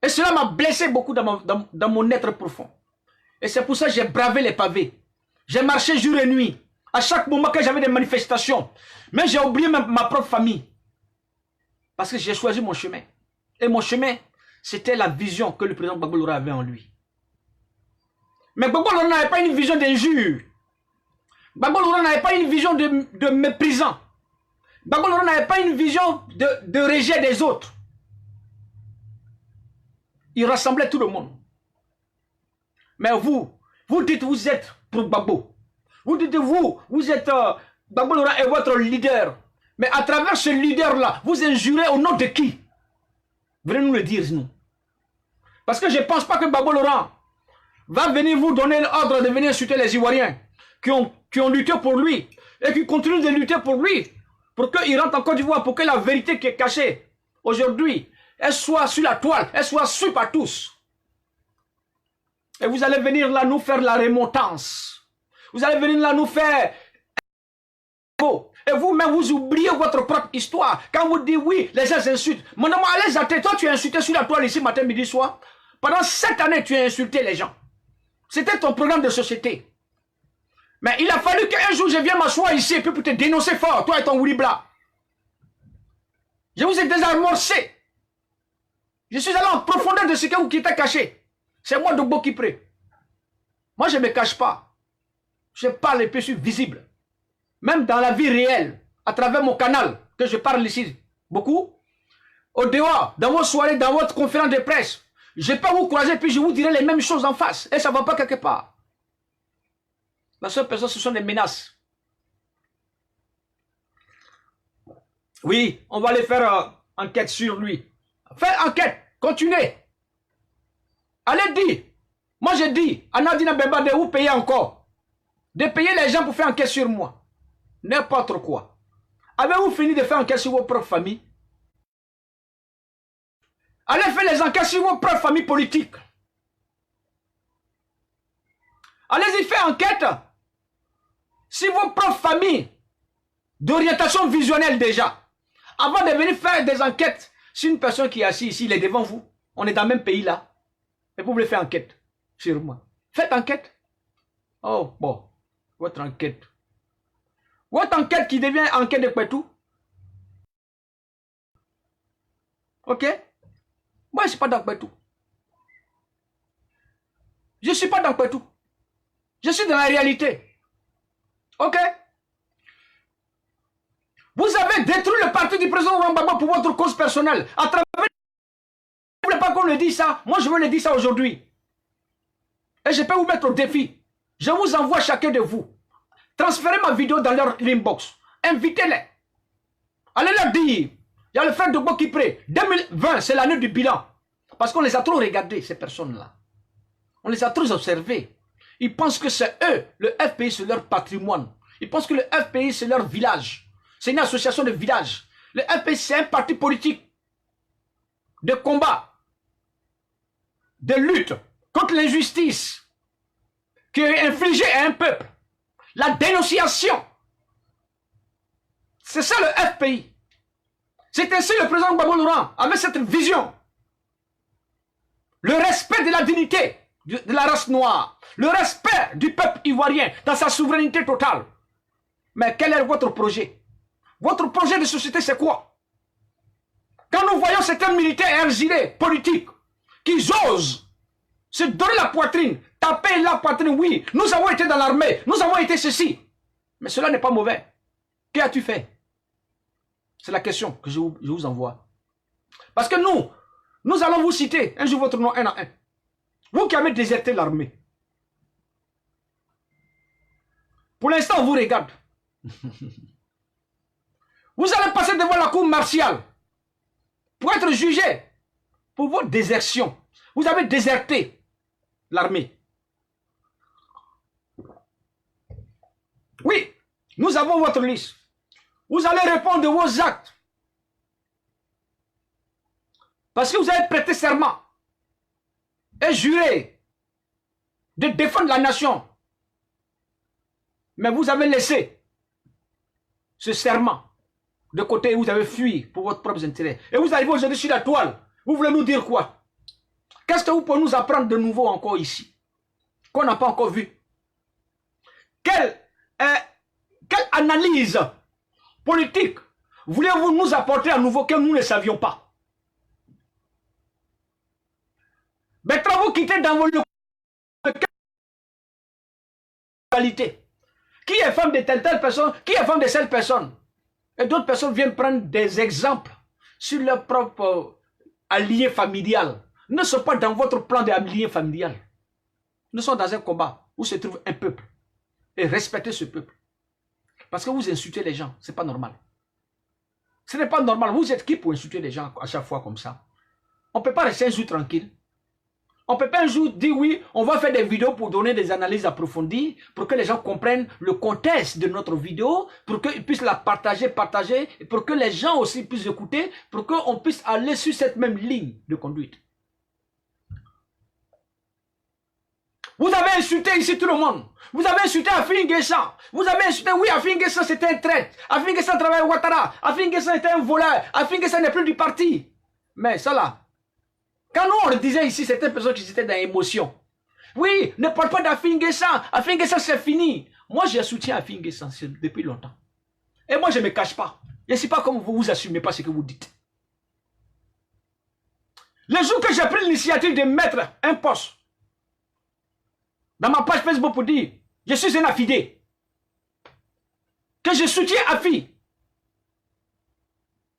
Et cela m'a blessé beaucoup dans mon être profond. Et c'est pour ça que j'ai bravé les pavés. J'ai marché jour et nuit. À chaque moment que j'avais des manifestations. Mais j'ai oublié ma propre famille. Parce que j'ai choisi mon chemin. Et mon chemin, c'était la vision que le président Gbagbo Laurent avait en lui. Mais Gbagbo Laurent n'avait pas une vision d'injure. Gbagbo Laurent n'avait pas une vision de méprisant. Gbagbo Laurent n'avait pas une vision de rejet des autres. Il rassemblait tout le monde. Mais vous dites vous êtes pour Gbagbo. Vous dites vous êtes Gbagbo Laurent est votre leader. Mais à travers ce leader-là, vous injurez au nom de qui? Venez nous le dire, nous. Parce que je ne pense pas que Gbagbo Laurent va venir vous donner l'ordre de venir insulter les Ivoiriens qui ont lutté pour lui et qui continuent de lutter pour lui, pour qu'il rentre en Côte d'Ivoire, pour que la vérité qui est cachée aujourd'hui, elle soit sur la toile, elle soit su par tous. Et vous allez venir là nous faire la remontance. Vous allez venir là nous faire... Et vous-même, vous oubliez votre propre histoire. Quand vous dites oui, les gens insultent. Mon nom, allez athées, toi tu as insulté sur la toile ici matin, midi, soir. Pendant 7 années, tu as insulté les gens. C'était ton programme de société. Mais il a fallu qu'un jour je vienne m'asseoir ici et puis pour te dénoncer fort, toi et ton Wilibla. Je vous ai désamorcé. Je suis allé en profondeur de ce que vous qui était caché. C'est moi Dogbo qui prie. Moi je ne me cache pas. Je parle et puis je suis visible. Même dans la vie réelle, à travers mon canal, que je parle ici beaucoup. Au dehors, dans vos soirées, dans votre conférence de presse, je peux vous croiser puis je vous dirai les mêmes choses en face. Et ça ne va pas quelque part. La seule personne, ce sont des menaces. Oui, on va aller faire enquête sur lui. Faites enquête, continuez. Allez dire. Moi je dis, à Nadina Bemba de vous payer encore. De payer les gens pour faire enquête sur moi. N'importe quoi. Avez-vous fini de faire enquête sur vos propres familles? Allez faire les enquêtes sur vos propres familles politiques. Allez-y faire enquête sur vos propres familles d'orientation visionnelle déjà. Avant de venir faire des enquêtes sur une personne qui est assise ici, il est devant vous. On est dans le même pays là. Et vous voulez faire enquête sur moi. Faites enquête. Oh, bon. Votre enquête. Votre enquête qui devient enquête de Kwetu. Ok? Moi, je ne suis pas dans Kwetu. Je ne suis pas dans Kwetu. Je suis dans la réalité. Ok? Vous avez détruit le parti du président Rambaba pour votre cause personnelle. À travers... Vous ne voulez pas qu'on le dise ça? Moi, je veux le dire ça aujourd'hui. Et je peux vous mettre au défi. Je vous envoie chacun de vous. Transférez ma vidéo dans leur inbox. Invitez-les. Allez leur dire. Il y a le frère de Bo qui prie. 2020, c'est l'année du bilan. Parce qu'on les a trop regardés, ces personnes-là. On les a trop observés. Ils pensent que c'est eux, le FPI, c'est leur patrimoine. Ils pensent que le FPI, c'est leur village. C'est une association de village. Le FPI, c'est un parti politique de combat, de lutte contre l'injustice qui est infligée à un peuple. La dénonciation. C'est ça le FPI. C'est ainsi le président Gbagbo Laurent avait cette vision. Le respect de la dignité de la race noire. Le respect du peuple ivoirien dans sa souveraineté totale. Mais quel est votre projet? Votre projet de société, c'est quoi? Quand nous voyons certains militaires exilés, politiques, qui osent se donner la poitrine, taper la poitrine, oui, nous avons été dans l'armée, nous avons été ceci. Mais cela n'est pas mauvais. Qu'as-tu fait? C'est la question que je vous envoie. Parce que nous allons vous citer un jour votre nom un à un. Vous qui avez déserté l'armée. Pour l'instant, on vous regarde. Vous allez passer devant la cour martiale pour être jugé pour votre désertion. Vous avez déserté l'armée. Oui, nous avons votre liste. Vous allez répondre de vos actes. Parce que vous avez prêté serment et juré de défendre la nation. Mais vous avez laissé ce serment de côté et vous avez fui pour votre propre intérêt. Et vous arrivez aujourd'hui sur la toile. Vous voulez nous dire quoi? Qu'est-ce que vous pouvez nous apprendre de nouveau encore ici? Qu'on n'a pas encore vu? Quelle analyse politique voulez-vous nous apporter à nouveau que nous ne savions pas? Maintenant, vous quittez dans vos localités. Qui est femme de telle personne? Qui est femme de cette personne? Et d'autres personnes viennent prendre des exemples sur leur propre allié familial. Ne sont pas dans votre plan d'allié familial. Nous sommes dans un combat où se trouve un peuple. Et respectez ce peuple. Parce que vous insultez les gens. Ce n'est pas normal. Ce n'est pas normal. Vous êtes qui pour insulter les gens à chaque fois comme ça? On ne peut pas rester un jour tranquille. On ne peut pas un jour dire oui, on va faire des vidéos pour donner des analyses approfondies, pour que les gens comprennent le contexte de notre vidéo, pour qu'ils puissent la partager, et pour que les gens aussi puissent écouter, pour qu'on puisse aller sur cette même ligne de conduite. Vous avez insulté ici tout le monde. Vous avez insulté Afin Guessan. Vous avez insulté, oui, Afin Guessan c'était un traître. Afin Guessan travaille au Ouattara. Afin Guessan était un voleur. Afin Guessan n'est plus du parti. Mais ça là, quand nous on le disait ici, c'était une personne qui était dans l'émotion. Oui, ne parle pas d'Afin Guessan. Afin Guessan c'est fini. Moi je soutiens Afin Guessan depuis longtemps. Et moi je ne me cache pas. Je ne sais pas comment vous assumez pas ce que vous dites. Le jour que j'ai pris l'initiative de mettre un poste dans ma page Facebook pour dire Je suis un affidé. Que je soutiens AFI.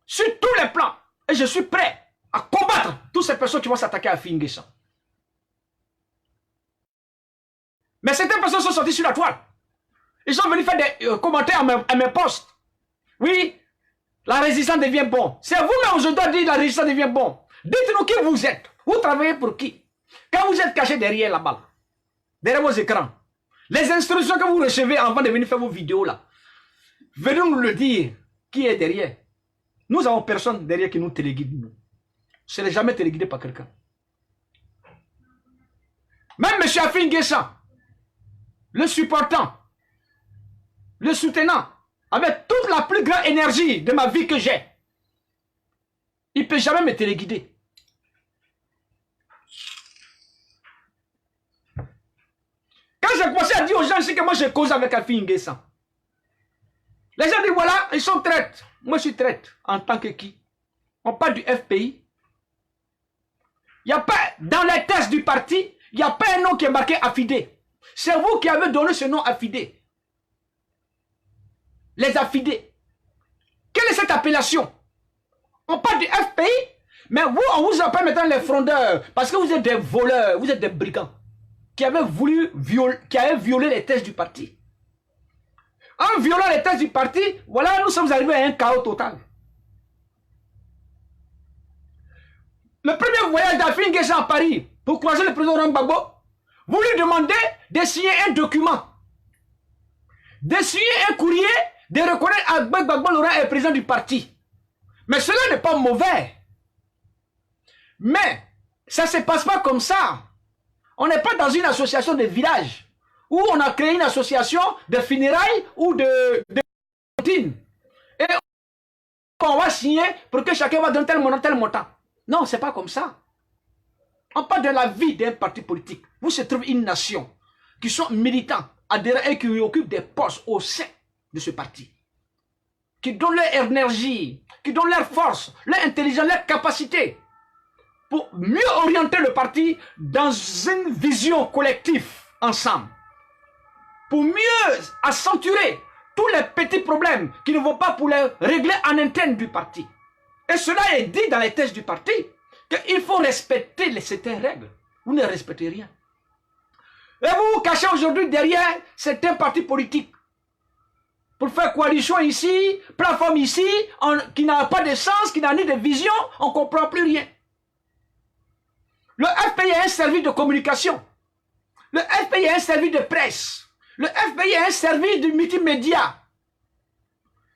Sur tous les plans. Et je suis prêt à combattre toutes ces personnes qui vont s'attaquer à AFI N'Guessan. Mais certaines personnes sont sorties sur la toile. Ils sont venus faire des commentaires à mes posts. Oui, la résistance devient bon. C'est vous-même où je dois dire la résistance devient bon. Dites-nous qui vous êtes. Vous travaillez pour qui? Quand vous êtes caché derrière la balle, derrière vos écrans, les instructions que vous recevez avant de venir faire vos vidéos là, venez nous le dire. Qui est derrière? Nous n'avons personne derrière qui nous téléguide. Nous. Je ne serai jamais téléguidé par quelqu'un. Même M. Afi N'Guessan, le supportant, le soutenant, avec toute la plus grande énergie de ma vie que j'ai, il ne peut jamais me téléguider. Quand j'ai commencé à dire aux gens que moi je cause avec Afi N'Guessan, les gens disent voilà, ils sont traites. Moi je suis traite en tant que qui? On parle du FPI. Il n'y a pas, dans les tests du parti, il n'y a pas un nom qui est marqué affidé. C'est vous qui avez donné ce nom affidé. Les affidés. Quelle est cette appellation? On parle du FPI, mais vous, on vous appelle maintenant les frondeurs, parce que vous êtes des voleurs, vous êtes des brigands, qui avaient voulu violer les tests du parti. En violant les tests du parti, voilà, nous sommes arrivés à un chaos total. Le premier voyage d'Afi N'Guessan à Paris pour croiser le président Laurent Gbagbo, vous lui demandez de signer un document, de signer un courrier, de reconnaître que Gbagbo Laurent est président du parti. Mais cela n'est pas mauvais. Mais ça ne se passe pas comme ça. On n'est pas dans une association de village où on a créé une association de funérailles ou de cantine. Et on va signer pour que chacun va donner tel montant. Non, ce n'est pas comme ça. On parle de la vie d'un parti politique où se trouve une nation qui sont militants, adhérents et qui occupent des postes au sein de ce parti. Qui donnent leur énergie, qui donnent leur force, leur intelligence, leur capacité pour mieux orienter le parti dans une vision collective ensemble. Pour mieux accentuer tous les petits problèmes qui ne vont pas pour les régler en interne du parti. Et cela est dit dans les textes du parti, qu'il faut respecter certaines règles. Vous ne respectez rien. Et vous vous cachez aujourd'hui derrière certains partis politiques. Pour faire coalition ici, plateforme ici, qui n'a pas de sens, qui n'a ni de vision, on ne comprend plus rien. Le FPI est un service de communication. Le FPI est un service de presse. Le FPI est un service de multimédia.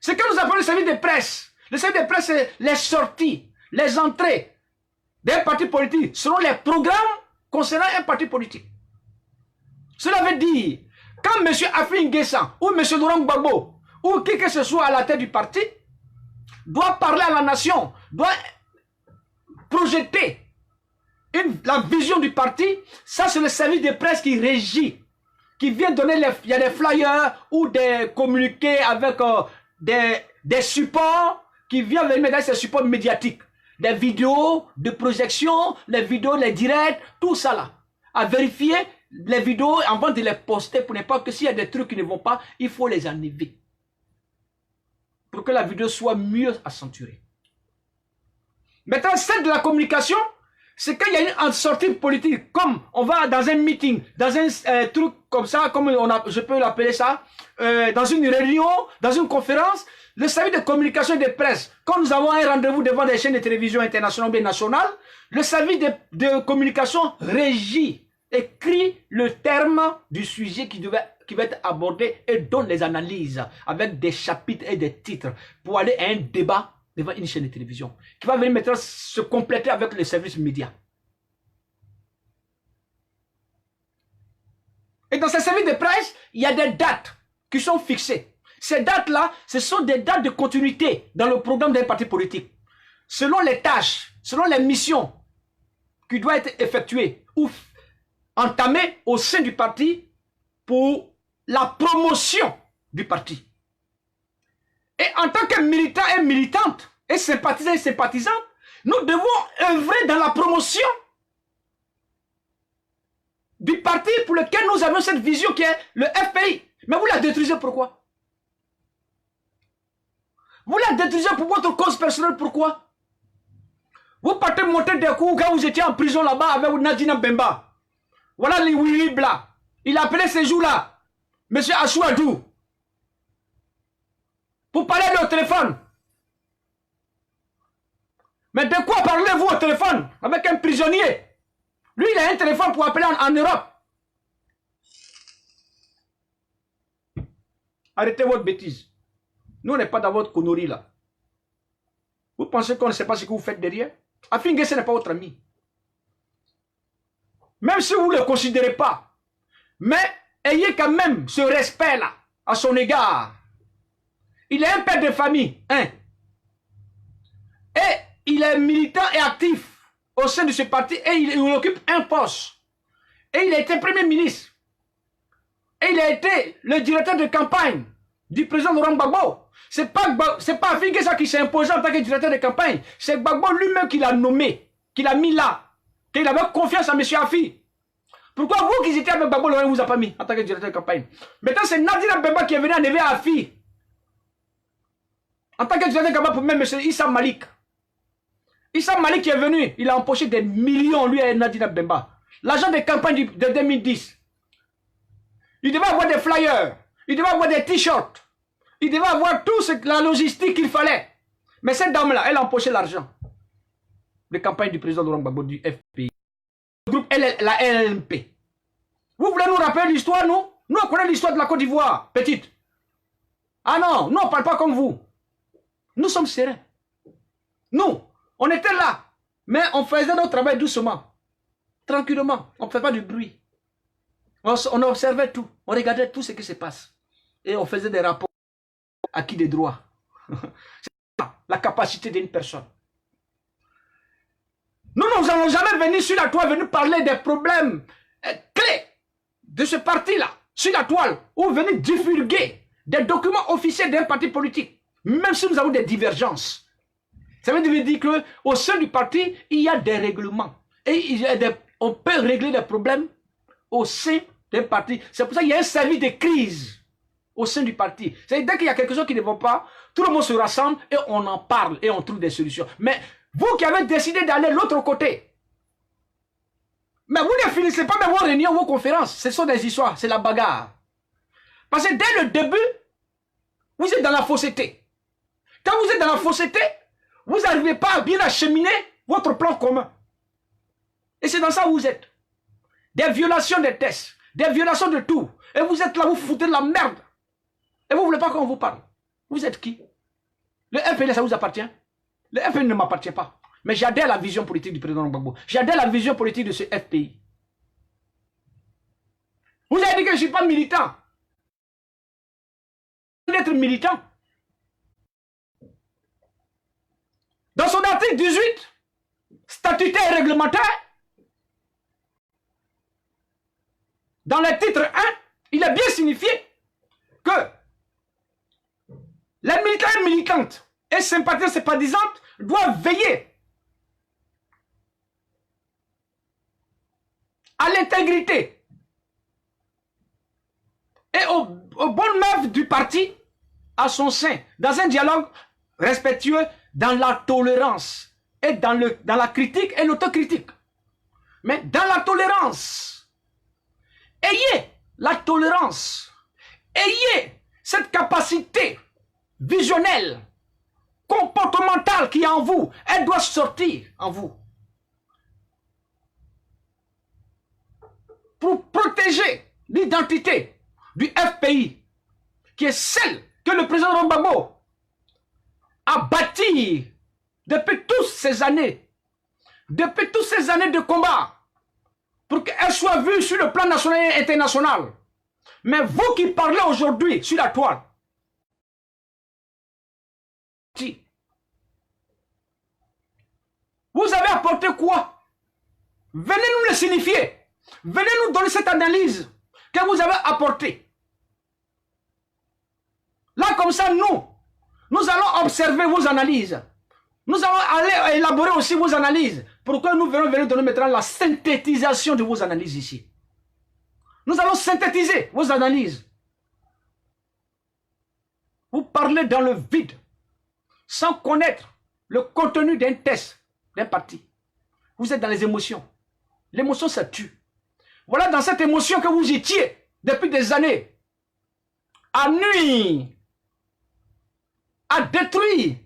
Ce que nous appelons le service de presse. Le service de presse, c'est les sorties, les entrées d'un parti politique selon les programmes concernant un parti politique. Cela veut dire, quand M. Afi N'Guessan ou M. Laurent Gbagbo ou qui que ce soit à la tête du parti doit parler à la nation, doit projeter la vision du parti, ça c'est le service de presse qui régit, qui vient donner, il y a des flyers ou des communiqués avec des supports qui viennent venir mettre ces supports médiatiques. Des vidéos de projection, les vidéos, les directs, tout ça là. À vérifier les vidéos avant de les poster pour ne pas que s'il y a des trucs qui ne vont pas, il faut les enlever. Pour que la vidéo soit mieux accentuée. Maintenant, celle de la communication, c'est quand il y a une sortie politique, comme on va dans un meeting, dans un truc comme ça, comme je peux l'appeler ça, dans une réunion, dans une conférence, le service de communication et de presse, quand nous avons un rendez-vous devant des chaînes de télévision internationales ou bien nationales, le service de communication régit, écrit le terme du sujet qui va être abordé et donne les analyses avec des chapitres et des titres pour aller à un débat devant une chaîne de télévision qui va venir maintenant se compléter avec les services médias. Et dans ces services de presse, il y a des dates qui sont fixées. Ces dates-là, ce sont des dates de continuité dans le programme d'un parti politique. Selon les tâches, selon les missions qui doivent être effectuées ou entamées au sein du parti pour la promotion du parti. Et en tant que militants et militantes, et sympathisants et sympathisantes, nous devons œuvrer dans la promotion du parti pour lequel nous avons cette vision qui est le FPI. Mais vous la détruisez pourquoi? Vous la détruisez pour votre cause personnelle, pourquoi? Vous partez monter des coups quand vous étiez en prison là-bas avec Nadina Bemba. Voilà les Willy là. Il a appelé ces jours-là Monsieur Assouadou pour parler au téléphone. Mais de quoi parlez-vous au téléphone avec un prisonnier? Lui, il a un téléphone pour appeler en Europe. Arrêtez votre bêtise. Nous, on n'est pas dans votre connerie là. Vous pensez qu'on ne sait pas ce que vous faites derrière? Afin ce n'est pas votre ami. Même si vous ne le considérez pas. Mais ayez quand même ce respect là à son égard. Il est un père de famille. Hein? Et il est militant et actif au sein de ce parti et il occupe un poste. Et il a été premier ministre. Et il a été le directeur de campagne du président Laurent Gbagbo. C'est pas Afingesa qui s'est imposé en tant que directeur de campagne. C'est Gbagbo lui-même qui l'a nommé, qui l'a mis là. Qu'il avait confiance en M. Afi. Pourquoi vous qui étiez avec Gbagbo, Laurent ne vous a pas mis en tant que directeur de campagne? Maintenant, c'est Nadina Bemba qui est venu enlever Afi. En tant que directeur de campagne pour même M. Issa Malik. Issa Malik qui est venu, il a empoché des millions, lui et Nadina Bemba. L'agent de campagne de 2010. Il devait avoir des flyers. Il devait avoir des t-shirts. Il devait avoir toute la logistique qu'il fallait. Mais cette dame-là, elle a empoché l'argent. De campagne du président Laurent Gbagbo du FPI. Le groupe la LNP. Vous voulez nous rappeler l'histoire, nous? Nous, on connaît l'histoire de la Côte d'Ivoire, petite. Ah non, nous, on ne parle pas comme vous. Nous sommes sereins. Nous, on était là. Mais on faisait notre travail doucement. Tranquillement. On ne fait pas du bruit. On observait tout. On regardait tout ce qui se passe. Et on faisait des rapports acquis des droits. C'est la capacité d'une personne. Nous n'allons jamais venir sur la toile, venir parler des problèmes clés de ce parti-là, sur la toile, ou venir divulguer des documents officiels d'un parti politique, même si nous avons des divergences. Ça veut dire qu'au sein du parti, il y a des règlements. Et on peut régler des problèmes au sein d'un parti. C'est pour ça qu'il y a un service de crise au sein du parti. C'est dès qu'il y a quelque chose qui ne va pas, tout le monde se rassemble et on en parle et on trouve des solutions. Mais vous qui avez décidé d'aller de l'autre côté, mais vous ne finissez pas de vos réunions, vos conférences. Ce sont des histoires, c'est la bagarre. Parce que dès le début, vous êtes dans la fausseté. Quand vous êtes dans la fausseté, vous n'arrivez pas à bien acheminer votre plan commun. Et c'est dans ça où vous êtes. Des violations des tests, des violations de tout. Et vous êtes là, vous foutez de la merde. Et vous ne voulez pas qu'on vous parle. Vous êtes qui? Le FPI, ça vous appartient? Le FPI ne m'appartient pas. Mais j'adhère à la vision politique du président Gbagbo. J'adhère à la vision politique de ce FPI. Vous avez dit que je ne suis pas militant. D'être militant. Dans son article 18, statutaire et réglementaire, dans le titre 1, il a bien signifié que les militants et militantes et sympathisantes doivent veiller à l'intégrité et aux bonnes œuvres du parti à son sein, dans un dialogue respectueux, dans la tolérance et dans la critique et l'autocritique. Mais dans la tolérance, ayez la tolérance, ayez cette capacité visionnelle, comportementale qui est en vous, elle doit sortir en vous. Pour protéger l'identité du FPI, qui est celle que le président Gbagbo a bâtie depuis toutes ces années de combat, pour qu'elle soit vue sur le plan national et international. Mais vous qui parlez aujourd'hui sur la toile, vous avez apporté quoi? Venez nous le signifier. Venez nous donner cette analyse que vous avez apportée. Là, comme ça, nous allons observer vos analyses. Nous allons aller élaborer aussi vos analyses. Pourquoi nous venons donner maintenant la synthétisation de vos analyses ici? Nous allons synthétiser vos analyses. Vous parlez dans le vide, sans connaître le contenu d'un test, d'un parti. Vous êtes dans les émotions. L'émotion, ça tue. Voilà dans cette émotion que vous étiez depuis des années. À nuire, à détruire,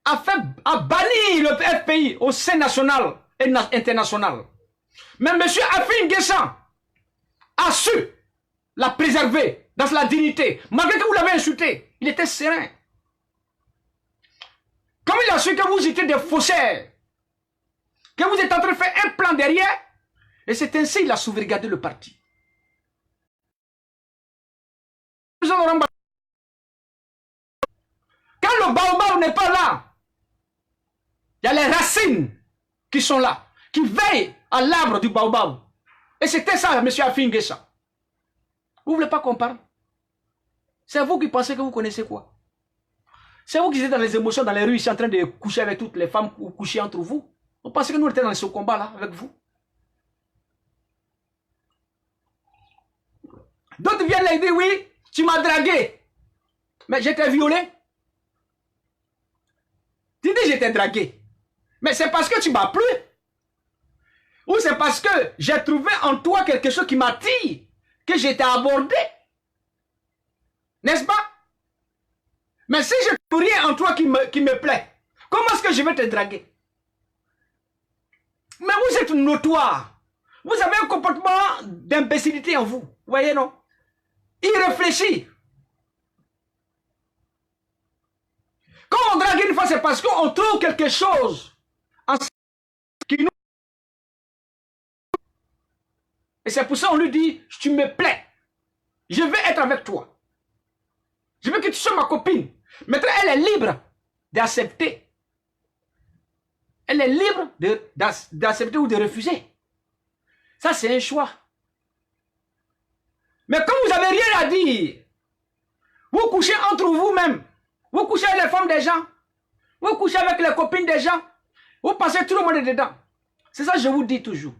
à bannir le FPI au sein national et international. Mais M. Afin Guessan a su la préserver dans la dignité. Malgré que vous l'avez insulté, il était serein. Comme il a su que vous étiez des faussaires, que vous êtes en train de faire un plan derrière, et c'est ainsi qu'il a sauvegardé le parti. Quand le baobab n'est pas là, il y a les racines qui sont là, qui veillent à l'arbre du baobab. Et c'était ça, M. Afin Guessan. Vous ne voulez pas qu'on parle? C'est vous qui pensez que vous connaissez quoi? C'est vous qui êtes dans les émotions, dans les rues, ici en train de coucher avec toutes les femmes ou coucher entre vous. Vous pensez que nous étions dans ce combat-là avec vous? D'autres viennent et disent, oui, tu m'as dragué. Mais j'étais violé. Tu dis j'étais dragué. Mais c'est parce que tu m'as plu. Ou c'est parce que j'ai trouvé en toi quelque chose qui m'attire, que j'étais abordé. N'est-ce pas? Mais si je ne trouve rien en toi qui me plaît, comment est-ce que je vais te draguer? Mais vous êtes notoire. Vous avez un comportement d'imbécilité en vous. Vous voyez, non? Irréfléchi. Quand on drague une fois, c'est parce qu'on trouve quelque chose en qui nous... Et c'est pour ça qu'on lui dit, tu me plais. Je veux être avec toi. Je veux que tu sois ma copine. Maintenant, elle est libre d'accepter. Elle est libre d'accepter ou de refuser. Ça, c'est un choix. Mais quand vous n'avez rien à dire, vous couchez entre vous-même. Vous couchez avec les femmes des gens. Vous couchez avec les copines des gens. Vous passez tout le monde dedans. C'est ça que je vous dis toujours.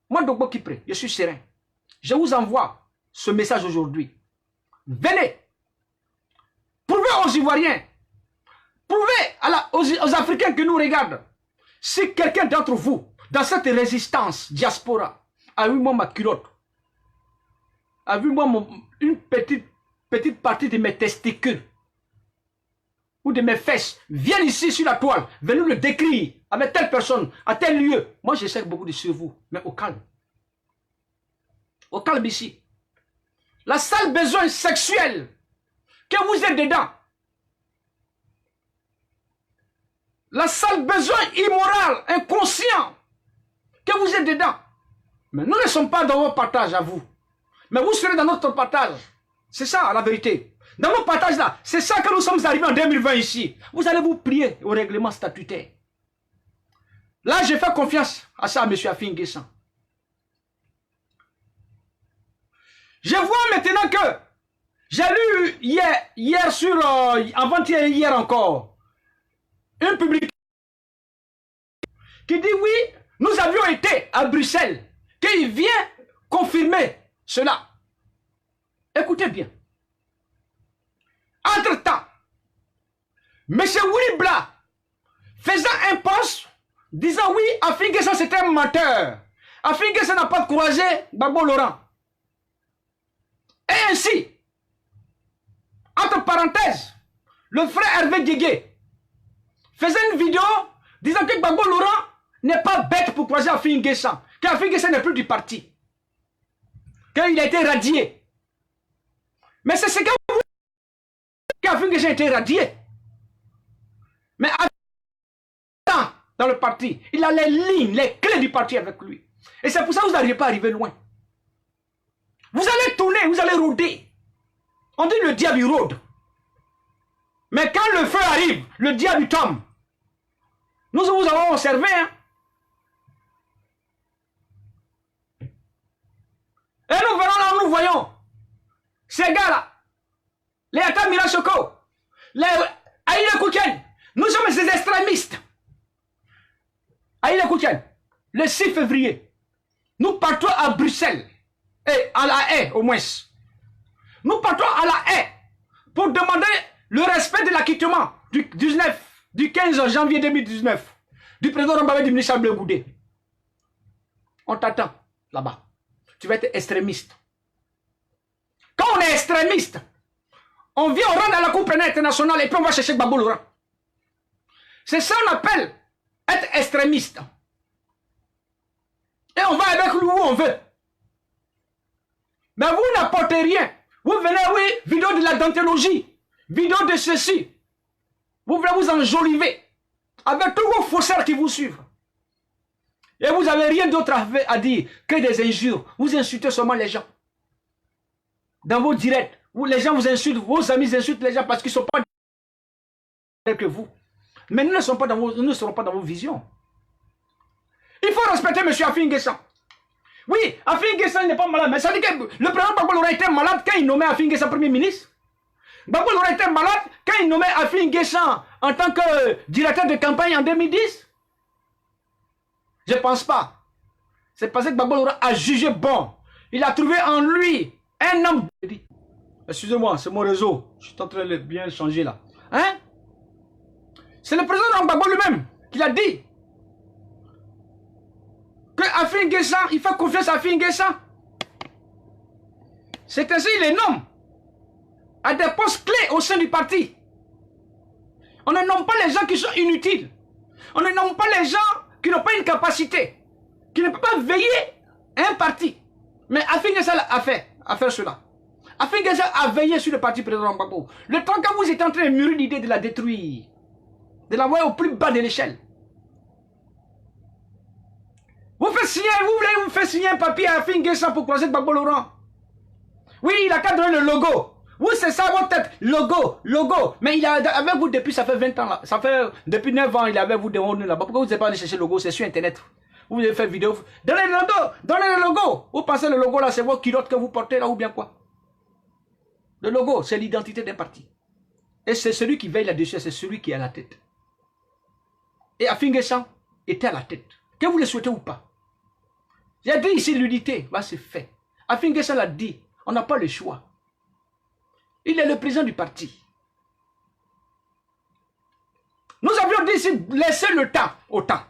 Moi, Dogbo Kipré, je suis serein. Je vous envoie ce message aujourd'hui. Venez. Prouvez aux Ivoiriens. Prouvez aux Africains qui nous regardent. Si quelqu'un d'entre vous, dans cette résistance diaspora, a vu moi ma culotte, a vu moi une petite partie de mes testicules, ou de mes fesses, viennent ici sur la toile, venez le décrire avec telle personne, à tel lieu. Moi, j'essaie beaucoup de sur vous, mais au calme. Au calme ici. La seule besoin sexuel que vous êtes dedans, la seule besoin immoral, inconscient que vous êtes dedans. Mais nous ne sommes pas dans vos partages à vous. Mais vous serez dans notre partage. C'est ça la vérité. Dans nos partages là, c'est ça que nous sommes arrivés en 2020 ici. Vous allez vous plier au règlement statutaire. Là, je fais confiance à ça, M. Afin Guessan. Je vois maintenant que j'ai lu hier sur, avant-hier, hier encore, une publication qui dit oui, nous avions été à Bruxelles, qu'il vient confirmer cela. Écoutez bien. Entre-temps, M. Willy Bla faisant un poste disant oui, Afin Guessan c'était un menteur. Afin Guessan n'a pas couragé Gbagbo Laurent. Et ainsi, entre parenthèses, le frère Hervé Guégué faisait une vidéo disant que Gbagbo Laurent n'est pas bête pour croiser Afin Guessan, qu'Afin Guessan n'est plus du parti, qu'il a été radié. Mais c'est ce que vous qu'Afin Guessan a été radié. Mais dans le parti, il a les lignes, les clés du parti avec lui. Et c'est pour ça que vous n'arrivez pas à arriver loin. Vous allez tourner, vous allez rôder. On dit le diable il rôde. Mais quand le feu arrive, le diable il tombe. Nous vous avons observé. Hein? Et nous verrons là, nous voyons ces gars-là, les Atta Mirachoko, les Aïda Koutian, nous sommes ces extrémistes. Aïda Koutian, le 6 février, nous partons à Bruxelles et à la haie au moins. Nous partons à la haie pour demander le respect de l'acquittement du 15 janvier 2019 du président Rambabé du ministre Bleu Goudé. On t'attend là-bas. Tu vas être extrémiste. Quand on est extrémiste, on vient, on rentre dans la Cour pénale internationale et puis on va chercher Gbagbo Laurent. C'est ça qu'on appelle être extrémiste. Et on va avec lui où on veut. Mais vous n'apportez rien. Vous venez, oui, vidéo de la dentologie, vidéo de ceci. Vous voulez vous enjoliver avec tous vos faussaires qui vous suivent. Et vous n'avez rien d'autre à dire que des injures. Vous insultez seulement les gens. Dans vos directs, les gens vous insultent, vos amis insultent les gens parce qu'ils ne sont pas tels que vous. Mais nous ne serons pas dans vos visions. Il faut respecter M. Afin Guessan. Oui, Afin Guessan n'est pas malade, mais ça dit que le président Gbagbo Laurent était malade quand il nommait Afin Guessan Premier ministre. Gbagbo Laurent était malade quand il nommait Afin Guessan en tant que directeur de campagne en 2010. Je ne pense pas. C'est parce que Gbagbo Laurent a jugé bon. Il a trouvé en lui un homme. Excusez-moi, c'est mon réseau. Je suis en train de bien changer là. Hein? C'est le président Gbagbo lui-même qui l'a dit. Que Afin Guessan, il fait confiance à Afin Guessan. C'est ainsi il les nomme à des postes clés au sein du parti. On ne nomme pas les gens qui sont inutiles. On ne nomme pas les gens qui n'ont pas une capacité, qui ne peuvent pas veiller à un parti. Mais Afin Guessan a fait cela. Afin Guessan a veillé sur le parti président Gbagbo. Le temps que vous étiez en train de mûrir l'idée de la détruire, de l'envoyer au plus bas de l'échelle. Vous voulez vous faire signer un papier à Afin Guessan pour croiser Gbagbo Laurent. Oui, il a qu'à donner le logo. Oui, c'est ça votre tête. Logo. Mais il est avec vous depuis, ça fait 20 ans là. Ça fait, depuis 9 ans, il est avec vous là-bas. Pourquoi vous n'êtes pas allé chercher le logo? C'est sur Internet. Vous avez fait vidéo. Donnez le logo. Vous pensez le logo là, c'est votre culotte que vous portez là ou bien quoi? Le logo, c'est l'identité d'un parti. Et c'est celui qui veille là-dessus, c'est celui qui est à la tête. Et Afin Guessan était à la tête. Que vous le souhaitez ou pas. J'ai dit ici l'unité, bah c'est fait. Afin Guessan l'a dit, on n'a pas le choix. Il est le président du parti. Nous avions dit ici, laissez le temps au temps.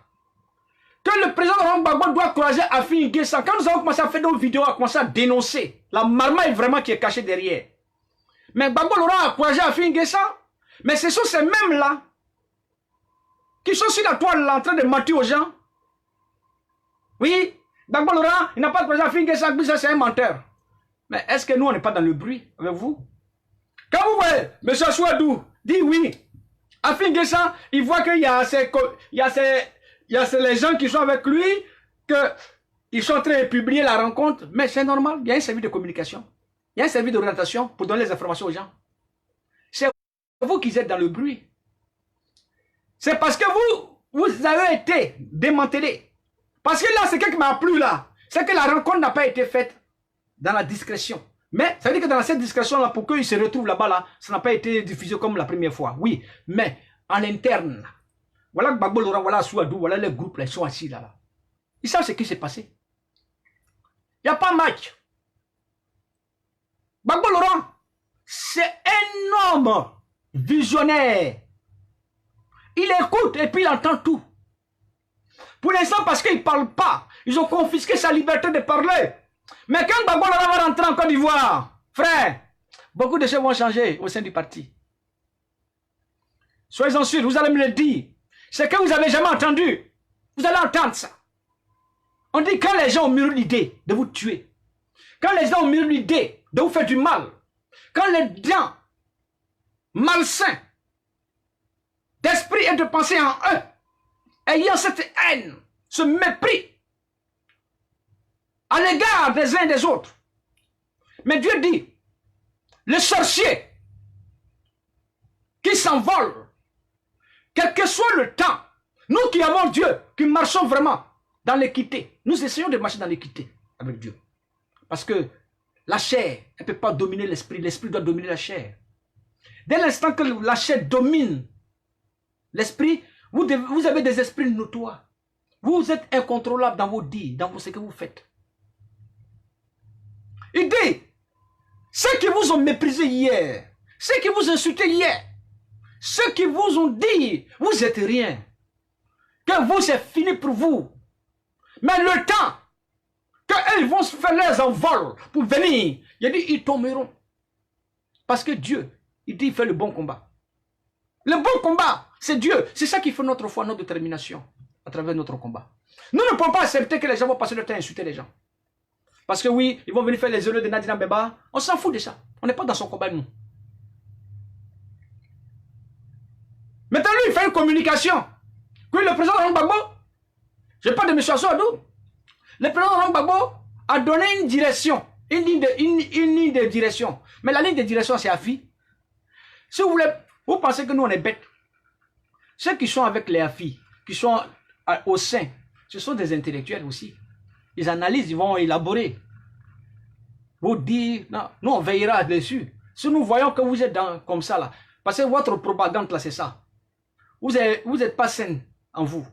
Que le président Laurent Gbagbo doit croiser Afin Guessan. Quand nous avons commencé à faire nos vidéos, à commencer à dénoncer la marmaille vraiment qui est cachée derrière. Mais Gbagbo Laurent a croisé Afin Guessan. Mais ce sont ces mêmes-là qui sont sur la toile là, en train de mentir aux gens. Oui, Gbagbo Laurent, il n'a pas croisé Afin Guessan, c'est un menteur. Mais est-ce que nous, on n'est pas dans le bruit avec vous? Quand vous voyez M. Chouadou dit oui, Afin Guessan, il voit qu'il y a les gens qui sont avec lui, qu'ils sont en train de publier la rencontre. Mais c'est normal, il y a un service de communication. Il y a un service d'orientation pour donner les informations aux gens. C'est vous qui êtes dans le bruit. C'est parce que vous avez été démantelé. Parce que là, c'est ce qui m'a plu là. C'est que la rencontre n'a pas été faite dans la discrétion. Mais ça veut dire que dans cette discrétion-là, pour qu'ils se retrouvent là-bas, là, ça n'a pas été diffusé comme la première fois. Oui, mais en interne, voilà Gbagbo Laurent, voilà Souadou, voilà les groupes, là, ils sont assis là. Ils savent ce qui s'est passé. Il n'y a pas match. Gbagbo Laurent, c'est un homme visionnaire. Il écoute et puis il entend tout. Pour l'instant, parce qu'il ne parle pas, ils ont confisqué sa liberté de parler. Mais quand Gbagbo Laurent va rentrer en Côte d'Ivoire, frère, beaucoup de choses vont changer au sein du parti. Soyez-en sûrs, vous allez me le dire. C'est que vous n'avez jamais entendu. Vous allez entendre ça. On dit quand les gens ont mûri l'idée de vous tuer, quand les gens ont mûri l'idée de vous faire du mal, quand les gens malsains d'esprit et de pensée en eux, ayant cette haine, ce mépris à l'égard des uns et des autres. Mais Dieu dit, le sorcier qui s'envole, quel que soit le temps, nous qui avons Dieu, qui marchons vraiment dans l'équité, nous essayons de marcher dans l'équité avec Dieu. Parce que la chair, elle ne peut pas dominer l'esprit, l'esprit doit dominer la chair. Dès l'instant que la chair domine l'esprit, vous avez des esprits notoires. Vous êtes incontrôlable dans vos dits, dans ce que vous faites. Il dit, ceux qui vous ont méprisé hier, ceux qui vous insulté hier, ceux qui vous ont dit, vous êtes rien, que vous, c'est fini pour vous. Mais le temps qu'ils vont se faire leurs envols pour venir, il dit, ils tomberont. Parce que Dieu, il dit, il fait le bon combat. Le bon combat, c'est Dieu. C'est ça qui fait notre foi, notre détermination à travers notre combat. Nous ne pouvons pas accepter que les gens vont passer le temps à insulter les gens. Parce que oui, ils vont venir faire les heureux de Nadina Beba. On s'en fout de ça. On n'est pas dans son combat, nous. Maintenant, lui, il fait une communication. Oui, le président Laurent Gbagbo, je parle de M. Assoadou. Le président Laurent Gbagbo a donné une direction, une ligne de direction. Mais la ligne de direction, c'est AFI. Si vous voulez, vous pensez que nous, on est bêtes. Ceux qui sont avec les AFI, qui sont au sein, ce sont des intellectuels aussi. Ils analysent, ils vont élaborer. Vous dire, non, nous on veillera dessus. Si nous voyons que vous êtes comme ça là, parce que votre propagande là c'est ça. Vous êtes pas saine en vous.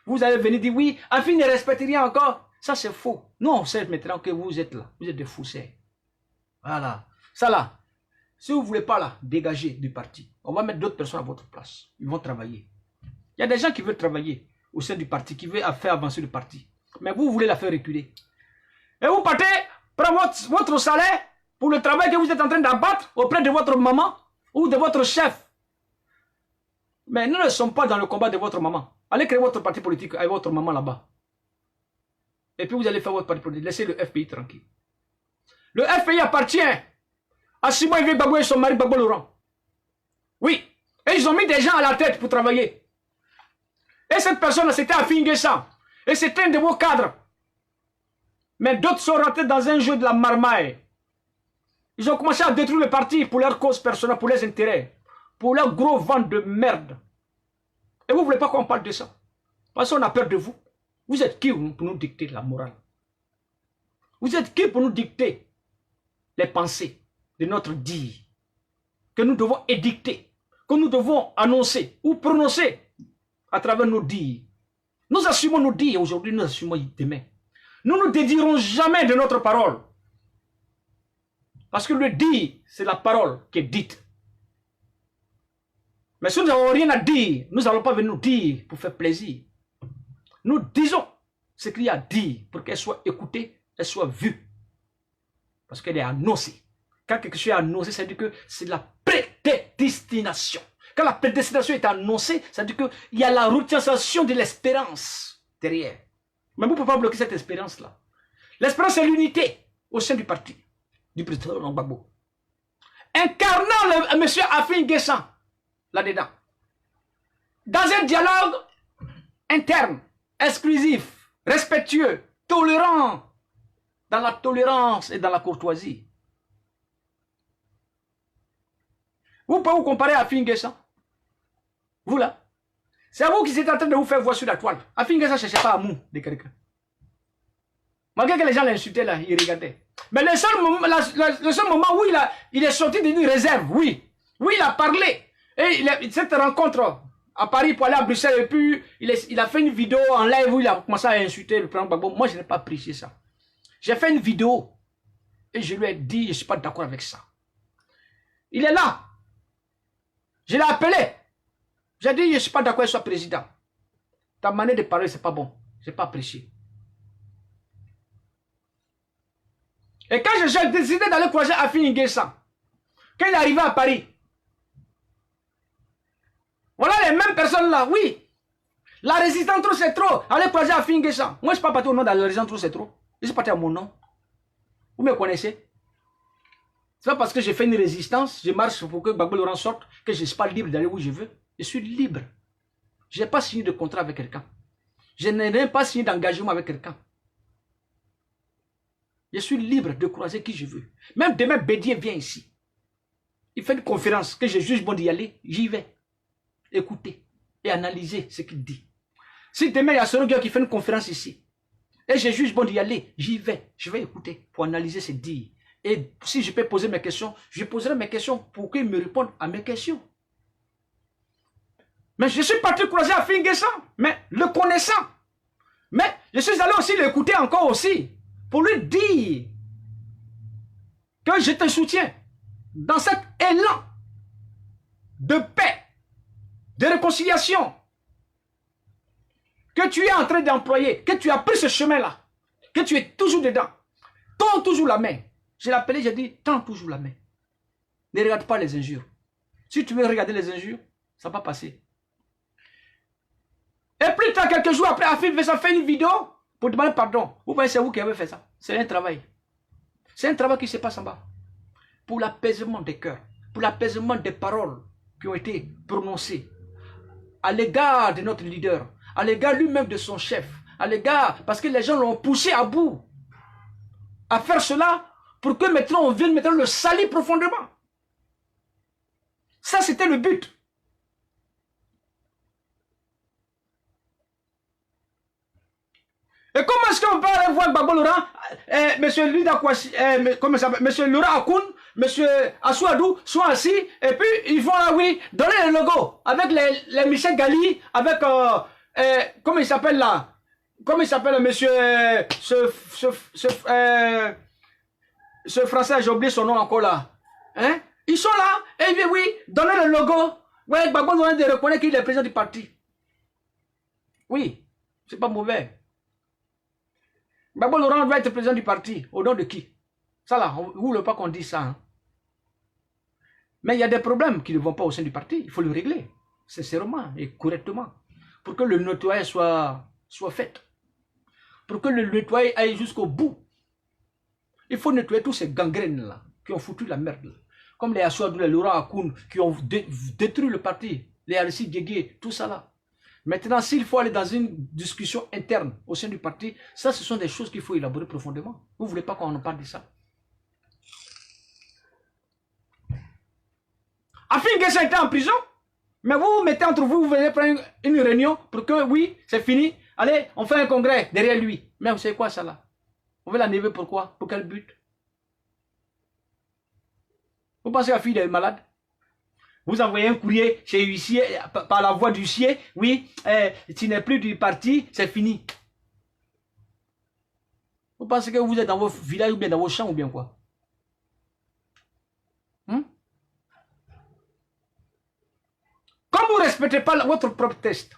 Vous allez venir dire oui, AFI ne respecte rien encore. Ça c'est faux. Nous on sait maintenant que vous êtes là. Vous êtes des foussets. Voilà. Ça là, si vous ne voulez pas là, dégager du parti, on va mettre d'autres personnes à votre place. Ils vont travailler. Il y a des gens qui veulent travailler au sein du parti, qui veulent faire avancer le parti. Mais vous voulez la faire reculer. Et vous partez prendre votre salaire pour le travail que vous êtes en train d'abattre auprès de votre maman ou de votre chef. Mais nous ne sommes pas dans le combat de votre maman. Allez créer votre parti politique avec votre maman là-bas. Et puis vous allez faire votre parti politique. Laissez le FPI tranquille. Le FPI appartient à Simon Yves Gbagbo et son mari Gbagbo Laurent. Oui. Et ils ont mis des gens à la tête pour travailler. Et cette personne, c'était Afi N'Guessan. Et c'était un de vos cadres. Mais d'autres sont rentrés dans un jeu de la marmaille. Ils ont commencé à détruire le parti pour leurs causes personnelles, pour leurs intérêts. Pour leur gros ventre de merde. Et vous ne voulez pas qu'on parle de ça. Parce qu'on a peur de vous. Vous êtes qui pour nous dicter la morale? Vous êtes qui pour nous dicter les pensées de notre dire que nous devons édicter, que nous devons annoncer ou prononcer à travers nos dires? Nous assumons nos dires aujourd'hui, nous assumons demain. Nous ne dédierons jamais de notre parole. Parce que le dire, c'est la parole qui est dite. Mais si nous n'avons rien à dire, nous n'allons pas venir nous dire pour faire plaisir. Nous disons ce qu'il y a à dire pour qu'elle soit écoutée, elle soit vue. Parce qu'elle est annoncée. Quand quelque chose est annoncé, ça veut dire que c'est la prédestination. Quand la prédestination est annoncée, ça veut dire qu'il y a la retranslation de l'espérance derrière. Mais vous ne pouvez pas bloquer cette espérance-là. L'espérance, c'est l'unité au sein du parti, du président Laurent Gbagbo. Incarnant M. Afi N'Guessan, là-dedans. Dans un dialogue interne, exclusif, respectueux, tolérant, dans la tolérance et dans la courtoisie. Vous pouvez vous comparer à Afi N'Guessan? Vous là? C'est à vous qui êtes en train de vous faire voir sur la toile. Afi N'Guessan ne cherchait pas amour de quelqu'un. Malgré que les gens l'insultaient là, ils regardaient. Mais le seul moment où il est sorti d'une réserve, oui. Oui, il a parlé. Et cette rencontre à Paris pour aller à Bruxelles, et puis il a fait une vidéo en live où il a commencé à insulter le président Gbagbo. Moi, je n'ai pas apprécié ça. J'ai fait une vidéo et je lui ai dit, je ne suis pas d'accord avec ça. Il est là. Je l'ai appelé. J'ai dit, je ne suis pas d'accord avec ce président. Ta manière de parler, ce n'est pas bon. Je n'ai pas apprécié. Et quand j'ai décidé d'aller croiser Afi N'Guessan, quand il est arrivé à Paris, voilà les mêmes personnes là, oui. La résistance trop c'est trop. Allez croiser Afi N'Guessan. Moi je ne suis pas parti au nom de la résistance trop c'est trop. Je suis parti à mon nom. Vous me connaissez? C'est pas parce que j'ai fait une résistance, je marche pour que Gbagbo Laurent sorte, que je ne suis pas libre d'aller où je veux. Je suis libre. Je n'ai pas signé de contrat avec quelqu'un. Je n'ai même pas signé d'engagement avec quelqu'un. Je suis libre de croiser qui je veux. Même demain, Bédier vient ici. Il fait une conférence, que je juge bon d'y aller, j'y vais. Écouter et analyser ce qu'il dit. Si demain, il y a Soroguia qui fait une conférence ici, et je juge bon d'y aller, j'y vais. Je vais écouter pour analyser ses dires. Et si je peux poser mes questions, je poserai mes questions pour qu'il me réponde à mes questions. Mais je suis parti croiser Afi N'Guessan, mais le connaissant. Mais je suis allé aussi l'écouter encore aussi, pour lui dire que je te soutiens dans cet élan de paix, de réconciliation que tu es en train d'employer, que tu as pris ce chemin-là, que tu es toujours dedans. Tends toujours la main. Je l'ai appelé, j'ai dit, tends toujours la main. Ne regarde pas les injures. Si tu veux regarder les injures, ça va passer. Et plus tard, quelques jours après, Afif fait une vidéo pour demander pardon. Vous voyez, c'est vous qui avez fait ça. C'est un travail. C'est un travail qui se passe en bas. Pour l'apaisement des cœurs, pour l'apaisement des paroles qui ont été prononcées à l'égard de notre leader, à l'égard lui-même de son chef, à l'égard, parce que les gens l'ont poussé à bout à faire cela pour que maintenant on vienne maintenant le salir profondément. Ça, c'était le but. Et comment est-ce qu'on peut aller voir Gbagbo Laurent, monsieur Lida Kouassi, comment ça s'appelle, monsieur Laurent Akoun, monsieur Assouadou sont assis, et puis ils vont là, oui, donner le logo, avec les Michel Gali, avec, comment il s'appelle là, comment il s'appelle monsieur, ce français, j'ai oublié son nom encore là, hein, ils sont là, et ils disent oui, donner le logo, ouais, Gbagbo Laurent de reconnaître qu'il est président du parti. Oui, c'est pas mauvais. Gbagbo Laurent va être président du parti. Au nom de qui? Ça là, vous ne voulez pas qu'on dise ça. Hein? Mais il y a des problèmes qui ne vont pas au sein du parti. Il faut le régler, sincèrement et correctement. Pour que le nettoyage soit fait. Pour que le nettoyage aille jusqu'au bout. Il faut nettoyer tous ces gangrènes là, qui ont foutu la merde. Là. Comme les Assouadou, les Laurent Akoun, qui ont détruit le parti. Les Alessi Guégué, tout ça là. Maintenant, s'il faut aller dans une discussion interne au sein du parti, ça, ce sont des choses qu'il faut élaborer profondément. Vous ne voulez pas qu'on en parle de ça? Afin Guessa était en prison, mais vous vous mettez entre vous, vous venez prendre une réunion pour que, oui, c'est fini, allez, on fait un congrès derrière lui. Mais vous savez quoi ça là? On veut l'enlever pourquoi? Pour quel but? Vous pensez que la fille est malade? Vous envoyez un courrier chez l'huissier, par la voie d'huissier, oui, tu n'es plus du parti, c'est fini. Vous pensez que vous êtes dans vos villages ou bien dans vos champs ou bien quoi? Comme vous ne respectez pas votre propre test,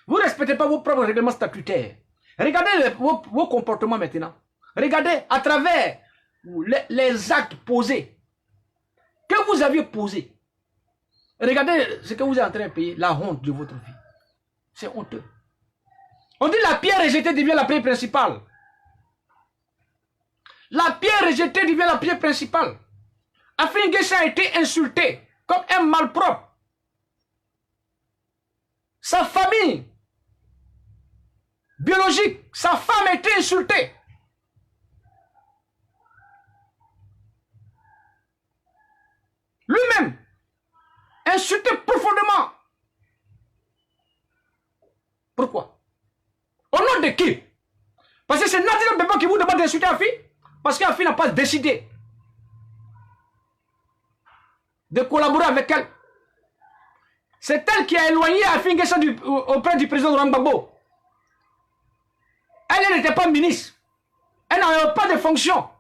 vous ne respectez pas vos propres règlements statutaires, regardez vos comportements maintenant. Regardez à travers les actes posés, que vous aviez posés. Regardez ce que vous êtes en train de payer, la honte de votre vie. C'est honteux. On dit la pierre rejetée devient la pierre principale. La pierre rejetée devient la pierre principale. Afin Guessa a été insulté comme un malpropre. Sa famille biologique, sa femme a été insultée. Lui-même, insulté profondément. Pourquoi? Au nom de qui? Parce que c'est Nadine Beba qui vous demande d'insulter Afi. Parce qu'Afi n'a pas décidé de collaborer avec elle. C'est elle qui a éloigné Afi Guessa auprès du président Laurent Gbagbo. Elle n'était pas ministre. Elle n'avait pas de fonction.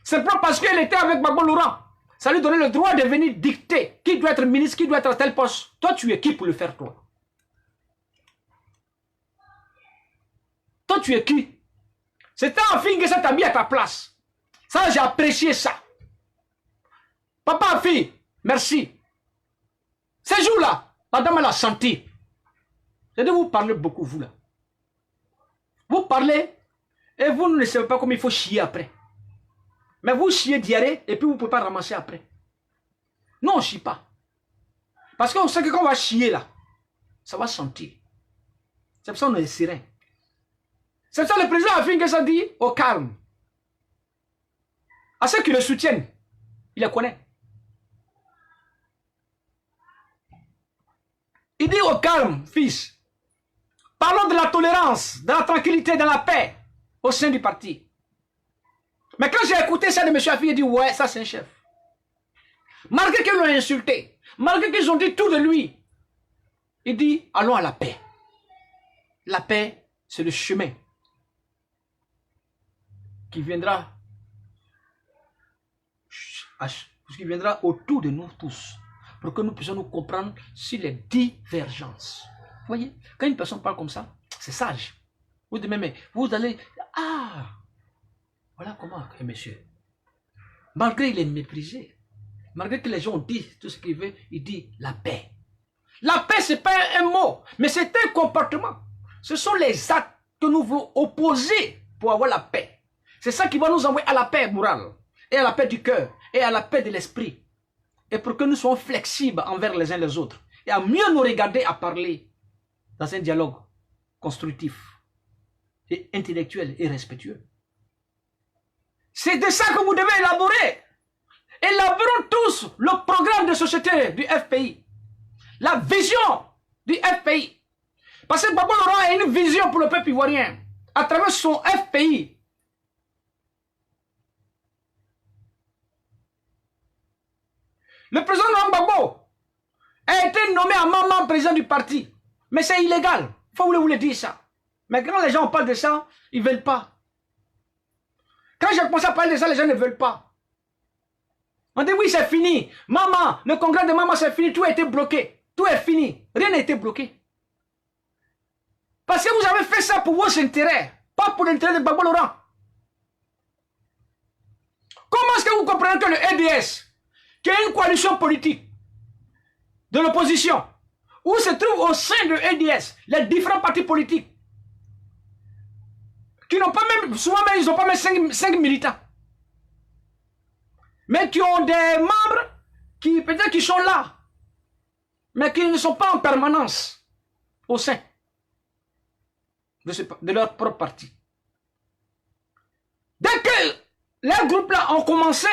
C'est pas parce qu'elle était avec Gbagbo Laurent. Ça lui donnait le droit de venir dicter qui doit être ministre, qui doit être à tel poste. Toi, tu es qui pour le faire, toi? Toi, tu es qui? C'était Afi Guessa t'a mis à ta place. Ça, j'ai apprécié ça. Papa Afi, merci. Ces jours-là, la dame, elle a senti. C'est de vous parler beaucoup, vous, là. Vous parlez et vous ne savez pas comment il faut chier après. Mais vous chiez diarrhée et puis vous ne pouvez pas ramasser après. Non, on ne chie pas. Parce qu'on sait que quand on va chier là, ça va sentir. C'est pour ça qu'on est serein. C'est pour ça que le président Afin Guessa dit au calme. À ceux qui le soutiennent, il les connaît. Il dit au calme, fils. Parlons de la tolérance, de la tranquillité, de la paix au sein du parti. Mais quand j'ai écouté ça de M. Afi, il dit ouais, ça c'est un chef. Malgré qu'ils l'ont insulté, malgré qu'ils ont dit tout de lui, il dit allons à la paix. La paix, c'est le chemin qui viendra qui viendra autour de nous tous, pour que nous puissions nous comprendre sur les divergences. Vous voyez, quand une personne parle comme ça, c'est sage. Vous dites, mais vous allez, ah, voilà comment, monsieur. Malgré il est méprisé, malgré que les gens disent tout ce qu'ils veulent, il dit la paix. La paix, ce n'est pas un mot, mais c'est un comportement. Ce sont les actes que nous voulons opposer pour avoir la paix. C'est ça qui va nous envoyer à la paix morale, et à la paix du cœur, et à la paix de l'esprit. Et pour que nous soyons flexibles envers les uns les autres, et à mieux nous regarder à parler dans un dialogue constructif, et intellectuel et respectueux. C'est de ça que vous devez élaborer. Élaborons tous le programme de société du FPI. La vision du FPI. Parce que Gbagbo Laurent a une vision pour le peuple ivoirien. À travers son FPI. Le président Laurent Gbagbo a été nommé en maman président du parti. Mais c'est illégal. Il faut vous le dire ça. Mais quand les gens parlent de ça, ils ne veulent pas. Quand j'ai commencé à parler de ça, les gens ne veulent pas. On dit oui, c'est fini. Maman, le congrès de maman, c'est fini. Tout a été bloqué. Tout est fini. Rien n'a été bloqué. Parce que vous avez fait ça pour vos intérêts. Pas pour l'intérêt de Gbagbo Laurent. Comment est-ce que vous comprenez que le EDS, qui est une coalition politique de l'opposition, où se trouvent au sein de l'EDS les différents partis politiques, qui n'ont pas même, souvent même, ils n'ont pas même 5 militants. Mais qui ont des membres qui peut-être qui sont là, mais qui ne sont pas en permanence au sein de leur propre parti. Dès que les groupes-là ont commencé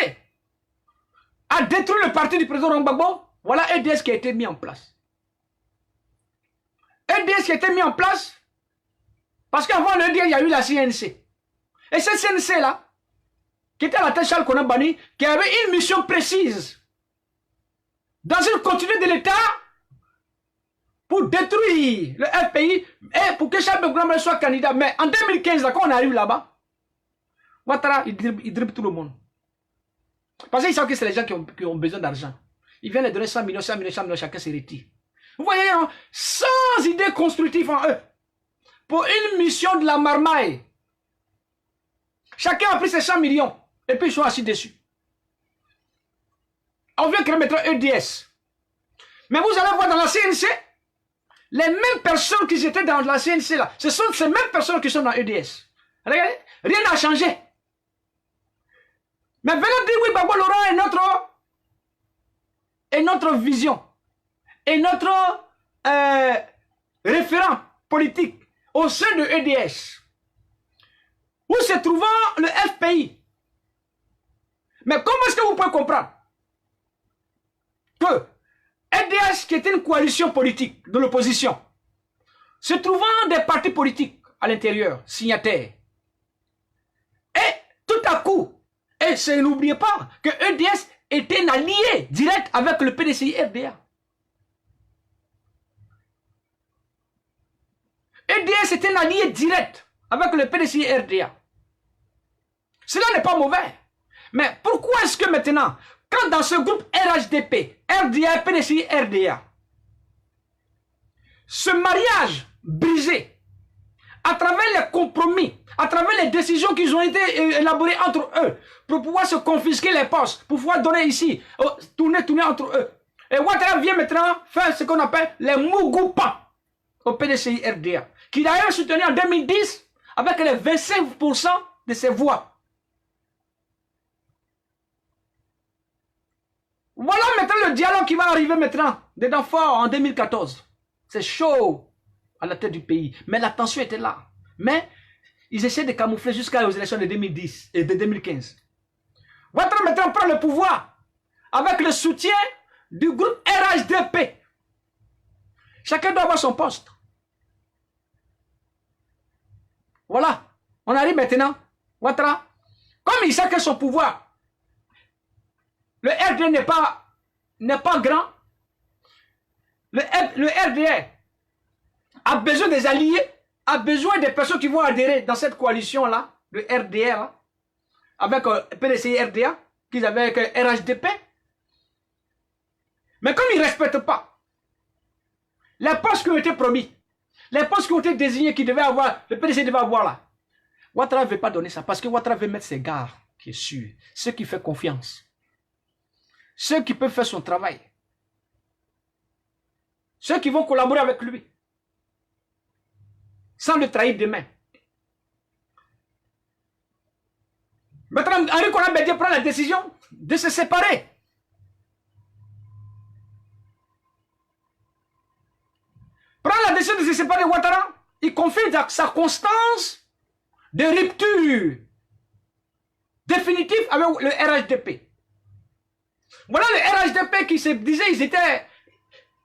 à détruire le parti du président Gbagbo, voilà EDS qui a été mis en place. EDS qui a été mis en place parce qu'avant le EDS, il y a eu la CNC. Et cette CNC-là, qui était à la tête de Charles Konan-Banny, qui avait une mission précise dans une continuité de l'État pour détruire le FPI et pour que Charles Konan-Banny soit candidat. Mais en 2015, là, quand on arrive là-bas, Ouattara, il dribble tout le monde. Parce qu'ils savent que c'est les gens qui ont besoin d'argent. Ils viennent les donner 100 millions, 100 millions, 100 millions, chacun se retire. Vous voyez, hein, sans idée constructive en eux. Pour une mission de la marmaille. Chacun a pris ses 100 millions. Et puis ils sont assis dessus. On vient créer maintenant EDS. Mais vous allez voir dans la CNC, les mêmes personnes qui étaient dans la CNC là, ce sont ces mêmes personnes qui sont dans EDS. Regardez, rien n'a changé. Mais venez dire oui, Gbagbo Laurent est notre vision. Et notre référent politique au sein de EDS. Où se trouvant le FPI. Mais comment est-ce que vous pouvez comprendre que EDS, qui était une coalition politique de l'opposition, se trouvant des partis politiques à l'intérieur, signataires, et tout à coup, et n'oubliez pas que EDS était un allié direct avec le PDCI-RDA. EDS était un allié direct avec le PDCI-RDA. Cela n'est pas mauvais. Mais pourquoi est-ce que maintenant, quand dans ce groupe RHDP, RDA, PDCI, RDA, ce mariage brisé, à travers les compromis, à travers les décisions qui ont été élaborées entre eux, pour pouvoir se confisquer les postes, pour pouvoir donner ici, tourner entre eux. Et Ouattara vient maintenant faire ce qu'on appelle les Mougoupa au PDCI RDA, qui d'ailleurs soutenu en 2010 avec les 25% de ses voix. Voilà maintenant le dialogue qui va arriver maintenant, dedans fort en 2014. C'est chaud à la tête du pays. Mais la tension était là. Mais ils essaient de camoufler jusqu'aux élections de 2010 et de 2015. Ouattara maintenant prend le pouvoir avec le soutien du groupe RHDP. Chacun doit avoir son poste. Voilà. On arrive maintenant. Ouattara, comme il sait que son pouvoir, le RDA n'est pas grand. Le RDA a besoin des alliés, a besoin des personnes qui vont adhérer dans cette coalition-là, le RDA, là, avec PDCI RDA. qu'ils avaient avec RHDP. Mais comme ils ne respectent pas les postes qui ont été promis, les postes qui ont été désignés, qui devaient avoir, le PDC devait avoir là, Ouattara ne veut pas donner ça parce que Ouattara veut mettre ses gars, qui est sûr, ceux qui font confiance, ceux qui peuvent faire son travail, ceux qui vont collaborer avec lui, sans le trahir demain. Maintenant, Henri Konan Bédié prend la décision de se séparer. Prend la décision de se séparer de Ouattara. Il confie sa constance de rupture définitive avec le RHDP. Voilà le RHDP qui se disait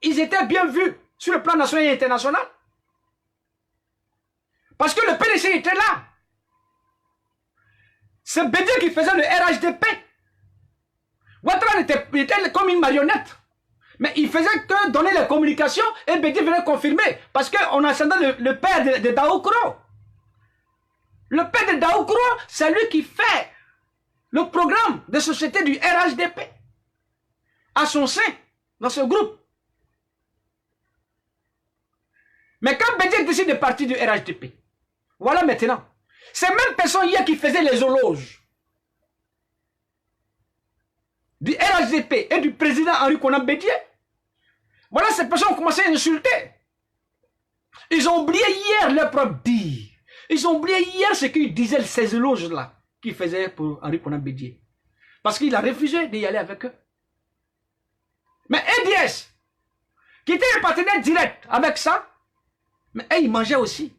ils étaient bien vus sur le plan national et international. Parce que le PDC était là. C'est Bédié qui faisait le RHDP. Ouattara était comme une marionnette. Mais il faisait que donner les communications et Bédié venait confirmer. Parce qu'on ascendait le père de Daoukro. Le père de Daoukro, c'est lui qui fait le programme de société du RHDP. À son sein, dans ce groupe. Mais quand Bédié décide de partir du RHDP, voilà maintenant. Ces mêmes personnes hier qui faisaient les éloges du RHDP et du président Henri Konan Bédié, voilà, ces personnes ont commencé à insulter. Ils ont oublié hier leur propre dire. Ils ont oublié hier ce qu'ils disaient, ces éloges-là, qu'ils faisaient pour Henri Konan Bédié. Parce qu'il a refusé d'y aller avec eux. Mais EDS, qui était un partenaire direct avec ça, mais ils mangeaient aussi.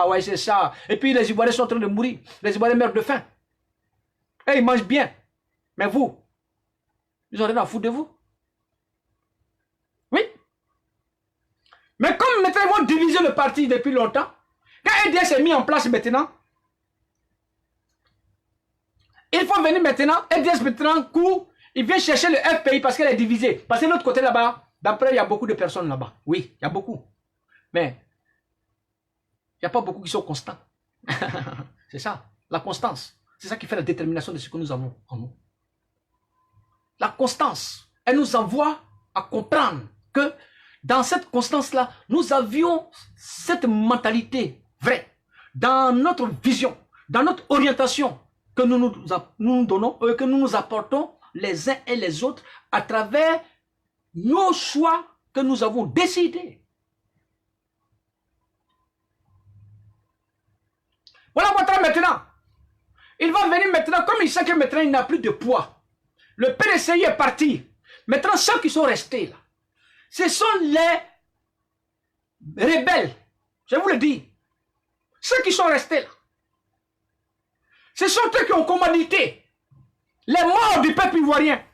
Ouais, c'est ça. Et puis les Ivoiriens sont en train de mourir. Les Ivoiriens meurent de faim. Et ils mangent bien. Mais vous, ils ont rien à foutre de vous. Oui. Mais comme maintenant ils vont diviser le parti depuis longtemps, quand EDS est mis en place maintenant, il faut venir maintenant, EDS maintenant court, il vient chercher le FPI parce qu'elle est divisée. Parce que de l'autre côté là-bas, d'après il y a beaucoup de personnes là-bas. Oui, il y a beaucoup. Mais il n'y a pas beaucoup qui sont constants. C'est ça, la constance. C'est ça qui fait la détermination de ce que nous avons en nous. La constance, elle nous envoie à comprendre que dans cette constance-là, nous avions cette mentalité vraie, dans notre vision, dans notre orientation que nous nous donnons, que nous nous apportons les uns et les autres à travers nos choix que nous avons décidés. Voilà Ouattara maintenant. Il va venir maintenant, comme il sait que maintenant il n'a plus de poids. Le PDCI est parti. Maintenant, ceux qui sont restés là, ce sont les rebelles. Je vous le dis. Ceux qui sont restés là. Ce sont eux qui ont commandité les morts du peuple ivoirien.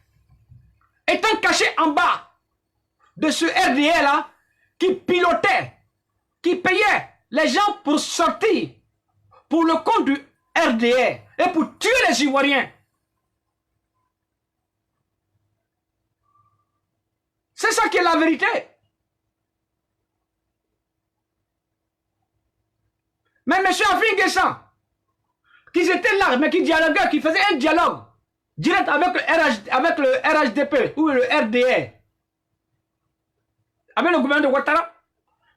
Étant cachés en bas de ce RDA là, qui pilotait, qui payait les gens pour sortir pour le compte du RDR et pour tuer les Ivoiriens. C'est ça qui est la vérité. Mais M. Afin Guessan, qui étaient là, mais qui dialoguaient, qui faisaient un dialogue direct avec le RHDP ou le RDR, avec le gouvernement de Ouattara.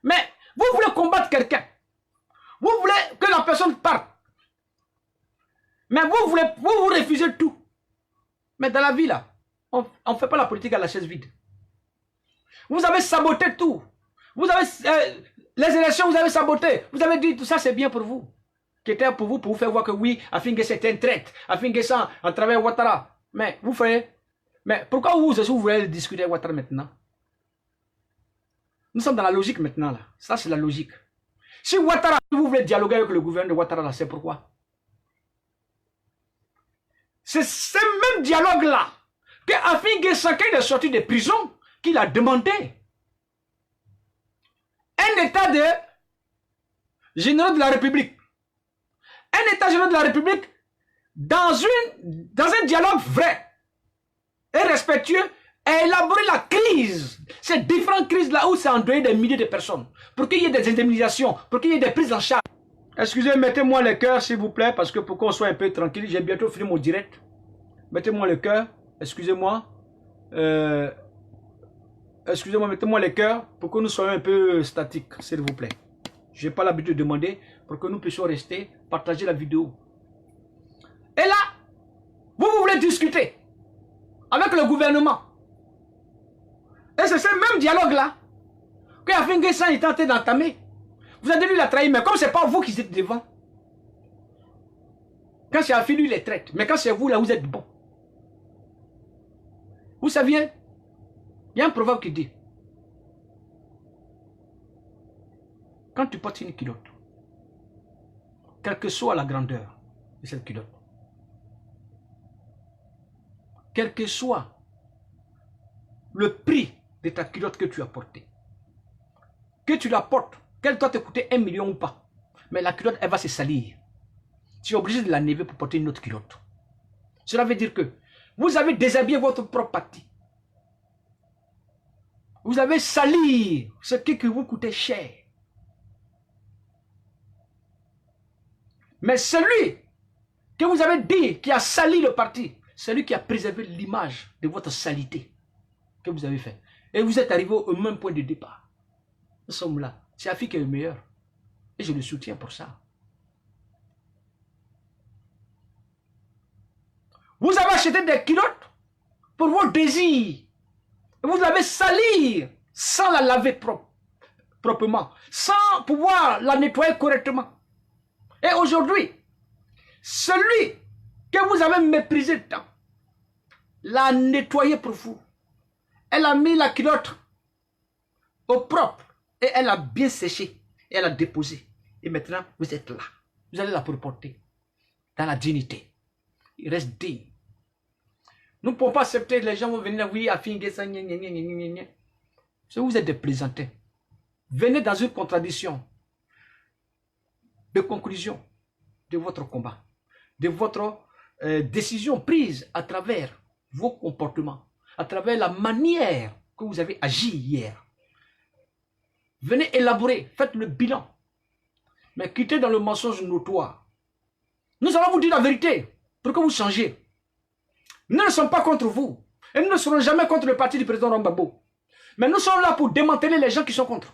Mais vous voulez combattre quelqu'un. Vous voulez que la personne parte. Mais vous refusez tout. Mais dans la vie, là, on ne fait pas la politique à la chaise vide. Vous avez saboté tout. Vous avez les élections, vous avez saboté. Vous avez dit tout ça, c'est bien pour vous. Qui était pour vous faire voir que oui, Afin Guessan c'était un traître. Afin Guessan, à travers Ouattara. Mais vous faites. Mais pourquoi vous voulez discuter avec Ouattara maintenant? Nous sommes dans la logique maintenant, là. Ça, c'est la logique. Si Ouattara, vous voulez dialoguer avec le gouvernement de Ouattara, là, c'est pourquoi? C'est ce même dialogue-là que Afin Guessan, quand il est sorti de prison, qu'il a demandé un état de général de la République. Un état général de la République dans un dialogue vrai et respectueux et élaborer la crise, ces différentes crises-là où c'est endeuillé des milliers de personnes, pour qu'il y ait des indemnisations, pour qu'il y ait des prises en charge. Excusez, mettez-moi les cœurs s'il vous plaît, parce que pour qu'on soit un peu tranquille, j'ai bientôt fini mon direct. Mettez-moi le cœur. Excusez-moi. Excusez-moi, mettez-moi les cœurs pour que nous soyons un peu statiques, s'il vous plaît. Je n'ai pas l'habitude de demander pour que nous puissions rester, partager la vidéo. Et là, vous voulez discuter avec le gouvernement. Et c'est ce même dialogue-là que Afin N'Guessan est tenté d'entamer. Vous avez dit lui la trahi, mais comme ce n'est pas vous qui êtes devant. Quand c'est Afin, lui les traite. Mais quand c'est vous, là, vous êtes bon. Vous saviez, il y a un proverbe qui dit, quand tu portes une culotte, quelle que soit la grandeur de cette culotte, quel que soit le prix de ta culotte que tu as portée, que tu la portes, qu'elle doit te coûter 1 million ou pas, mais la culotte, elle va se salir. Tu es obligé de la never pour porter une autre culotte. Cela veut dire que vous avez déshabillé votre propre parti. Vous avez sali ce qui vous coûtait cher. Mais celui que vous avez dit qui a sali le parti, celui qui a préservé l'image de votre salité que vous avez fait. Et vous êtes arrivé au même point de départ. Nous sommes là. C'est Afi qui est le meilleur. Et je le soutiens pour ça. Vous avez acheté des culottes pour vos désirs. Et vous l'avez sali sans la laver proprement, sans pouvoir la nettoyer correctement. Et aujourd'hui, celui que vous avez méprisé tant, l'a nettoyé pour vous. Elle a mis la culotte au propre et elle a bien séché et elle a déposé. Et maintenant, vous êtes là. Vous allez la porter dans la dignité. Il reste digne. Nous ne pouvons pas accepter que les gens vont venir, oui, à finir ça, si vous êtes des plaisantins, venez dans une contradiction de conclusion de votre combat, de votre décision prise à travers vos comportements, à travers la manière que vous avez agi hier. Venez élaborer, faites le bilan, mais quittez dans le mensonge notoire. Nous allons vous dire la vérité pour que vous changiez. Nous ne sommes pas contre vous. Et nous ne serons jamais contre le parti du président Rambabo. Mais nous sommes là pour démanteler les gens qui sont contre.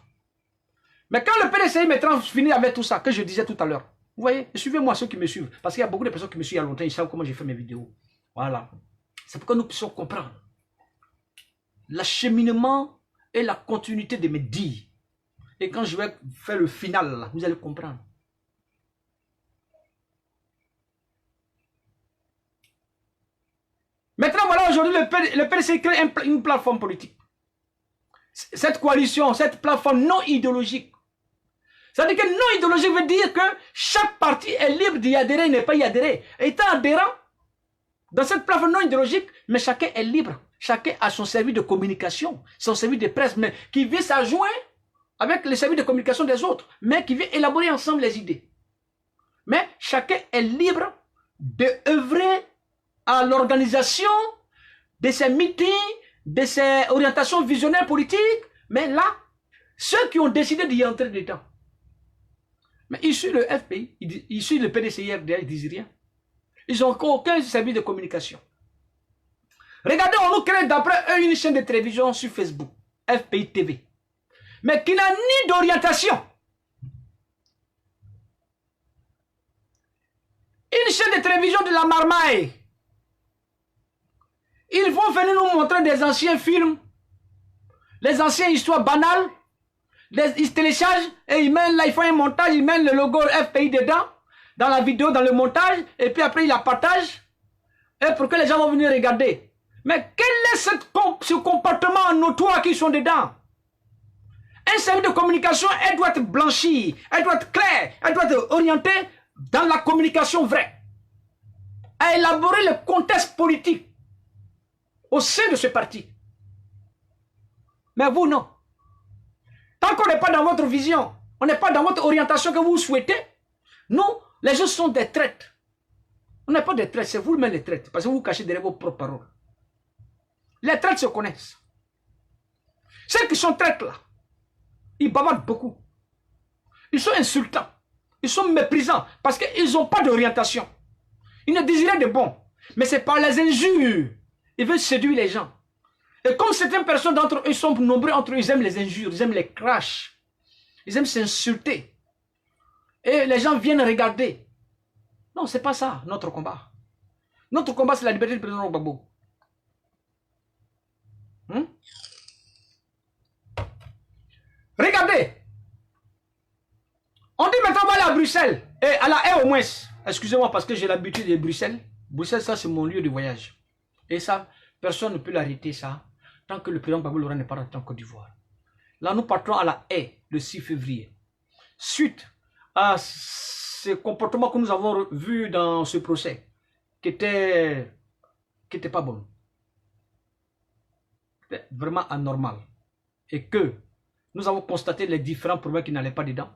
Mais quand le PDCI mettra fini avec tout ça, que je disais tout à l'heure, vous voyez, suivez-moi ceux qui me suivent. Parce qu'il y a beaucoup de personnes qui me suivent il y a longtemps, ils savent comment j'ai fait mes vidéos. Voilà. C'est pour que nous puissions comprendre l'acheminement et la continuité de mes dires. Et quand je vais faire le final, là, vous allez comprendre. Maintenant, voilà, aujourd'hui, le PDC crée une plateforme politique. Cette coalition, cette plateforme non idéologique. Ça veut dire que non idéologique veut dire que chaque parti est libre d'y adhérer et ne pas y adhérer. Étant adhérent dans cette plateforme non idéologique, mais chacun est libre. Chacun a son service de communication, son service de presse, mais qui vient s'adjoindre avec les services de communication des autres, mais qui vient élaborer ensemble les idées. Mais chacun est libre d'œuvrer à l'organisation de ces meetings, de ces orientations visionnaires politiques, mais là, ceux qui ont décidé d'y entrer dedans. Mais issus le FPI, issus le PDCI, ils disent rien. Ils n'ont aucun service de communication. Regardez, on nous crée d'après eux une chaîne de télévision sur Facebook, FPI TV, mais qui n'a ni d'orientation. Une chaîne de télévision de la marmaille. Ils vont venir nous montrer des anciens films, les anciennes histoires banales. Ils téléchargent et ils mettent là, ils font un montage, ils mettent le logo FPI dedans, dans la vidéo, dans le montage, et puis après ils la partagent, et pour que les gens vont venir regarder. Mais quel est ce comportement notoire qui sont dedans? Un service de communication, elle doit être blanchie, elle doit être claire, elle doit être orientée dans la communication vraie, à élaborer le contexte politique au sein de ce parti. Mais vous, non. Tant qu'on n'est pas dans votre vision, on n'est pas dans votre orientation que vous souhaitez, nous, les gens sont des traites. On n'est pas des traites, c'est vous-même les traites, parce que vous vous cachez derrière vos propres paroles. Les traites se connaissent. Ceux qui sont traites là, ils bavardent beaucoup. Ils sont insultants. Ils sont méprisants, parce qu'ils n'ont pas d'orientation. Ils ne disent rien de bon. Mais c'est par les injures. Ils veulent séduire les gens. Et comme certaines personnes d'entre eux sont nombreux entre eux, ils aiment les injures, ils aiment les crashs. Ils aiment s'insulter. Et les gens viennent regarder. Non, ce n'est pas ça, notre combat. Notre combat, c'est la liberté du président Gbagbo. Regardez. On dit maintenant on va aller à Bruxelles. Et à la haie au moins. Excusez-moi parce que j'ai l'habitude de Bruxelles. Bruxelles, ça c'est mon lieu de voyage. Et ça, personne ne peut l'arrêter ça. Tant que le président Gbagbo Laurent n'est pas rentré en Côte d'Ivoire. Là, nous partons à la haie le 6 février. Suite à ce comportement que nous avons vu dans ce procès, qui était pas bon. C'était vraiment anormal. Et que nous avons constaté les différents problèmes qui n'allaient pas dedans.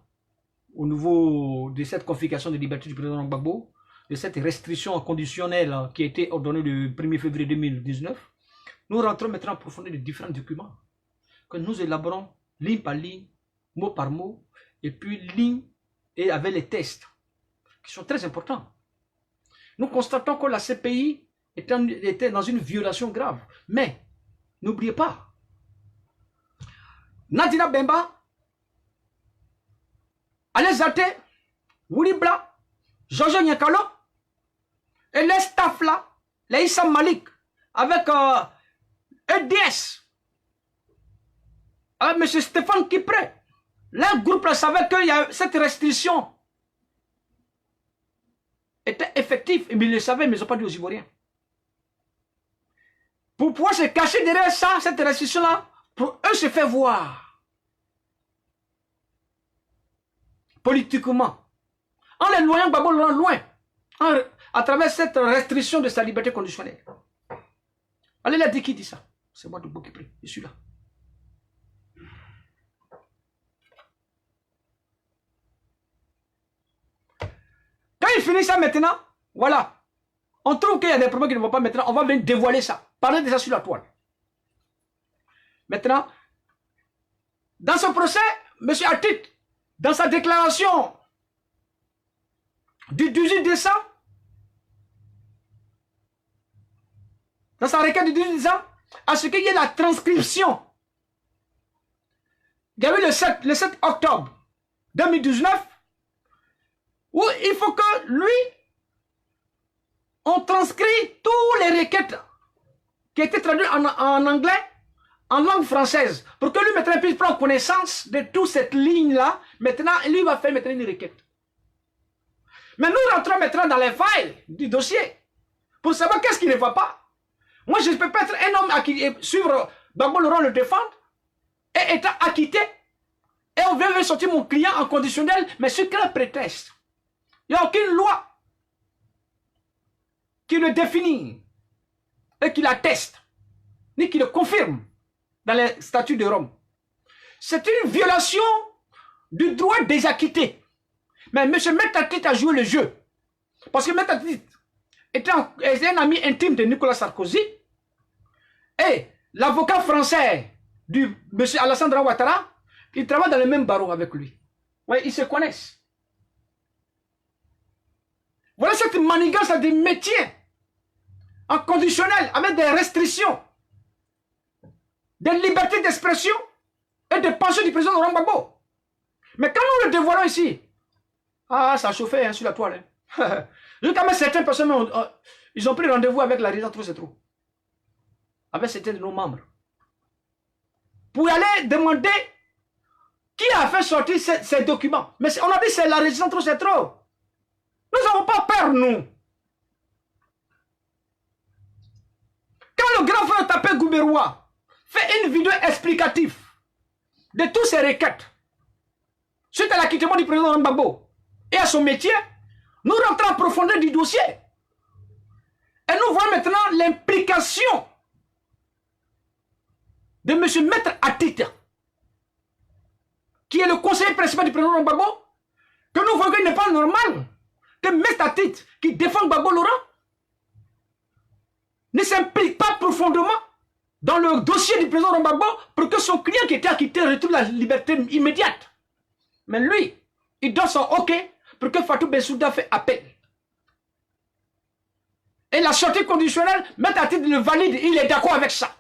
Au niveau de cette confiscation de liberté du président Gbagbo, de cette restriction conditionnelle qui a été ordonnée le 1er février 2019, nous rentrons maintenant en profondeur de différents documents que nous élaborons ligne par ligne, mot par mot, et puis ligne et avec les tests qui sont très importants. Nous constatons que la CPI était dans une violation grave. Mais n'oubliez pas, Nadina Bemba, Alain Zate, Willy Bla, Georges Nyakalo, et les staff là, les Issa Malik, avec EDS, avec M. Stéphane Kipré, leur groupe là savait qu'il y a cette restriction était effective, mais ils le savaient, mais ils n'ont pas dit aux Ivoiriens. Pour pouvoir se cacher derrière ça, cette restriction-là, pour eux se faire voir. Politiquement. En les loyant Gbagbo loin, à travers cette restriction de sa liberté conditionnelle. Allez là, dit qui dit ça? C'est moi de Bokipri, je suis là. Quand il finit ça maintenant, voilà. On trouve qu'il y a des problèmes qui ne vont pas maintenant. On va venir dévoiler ça. Parler de ça sur la toile. Maintenant, dans ce procès, M. Atit, dans sa déclaration du 18 décembre, dans sa requête du 18 décembre, à ce qu'il y ait la transcription. Il y a eu le 7 octobre 2019, où il faut que lui, on transcrit tous les requêtes qui étaient traduites en anglais, en langue française, pour que lui maintenant puisse prendre connaissance de toute cette ligne-là. Maintenant, lui va faire maintenant une requête. Mais nous rentrons maintenant dans les failles du dossier, pour savoir qu'est-ce qui ne va pas. Moi, je ne peux pas être un homme à qui suivre Gbagbo Laurent le défendre, et étant acquitté, et on vient sortir mon client en conditionnel, mais sur quel prétexte? Il n'y a aucune loi qui le définit et qui l'atteste, ni qui le confirme dans les statuts de Rome. C'est une violation du droit des acquittés. Mais M. Metatit a joué le jeu. Parce que Metatit était un ami intime de Nicolas Sarkozy et l'avocat français du M. Alassane Ouattara, il travaille dans le même barreau avec lui. Ouais, ils se connaissent. Voilà cette manigance des métiers en conditionnel, avec des restrictions, des libertés d'expression et de pensée du président Laurent Gbagbo. Mais quand nous le dévoilons ici, ah, ça a chauffé hein, sur la toile. Hein. Jusqu'à même certaines personnes, ils ont pris rendez-vous avec la résidence Trop c'est trop. Avec certains de nos membres. Pour aller demander qui a fait sortir ces documents. Mais on a dit que c'est la résidence Trop c'est trop. Nous n'avons pas peur, nous. Quand le grand frère Tapé Gouberoua fait une vidéo explicative de tous ces requêtes suite à l'acquittement du président Gbagbo et à son métier, nous rentrons en profondeur du dossier. Et nous voyons maintenant l'implication de M. Maître Atit, qui est le conseiller principal du président Gbagbo, que nous voyons qu'il n'est pas normal que Maître Atit, qui défend Gbagbo Laurent, ne s'implique pas profondément dans le dossier du président Gbagbo pour que son client qui était acquitté retrouve la liberté immédiate. Mais lui, il donne son OK pour que Fatou Bensouda fait appel. Et la sortie conditionnelle, Maître Atit le valide, il est d'accord avec ça.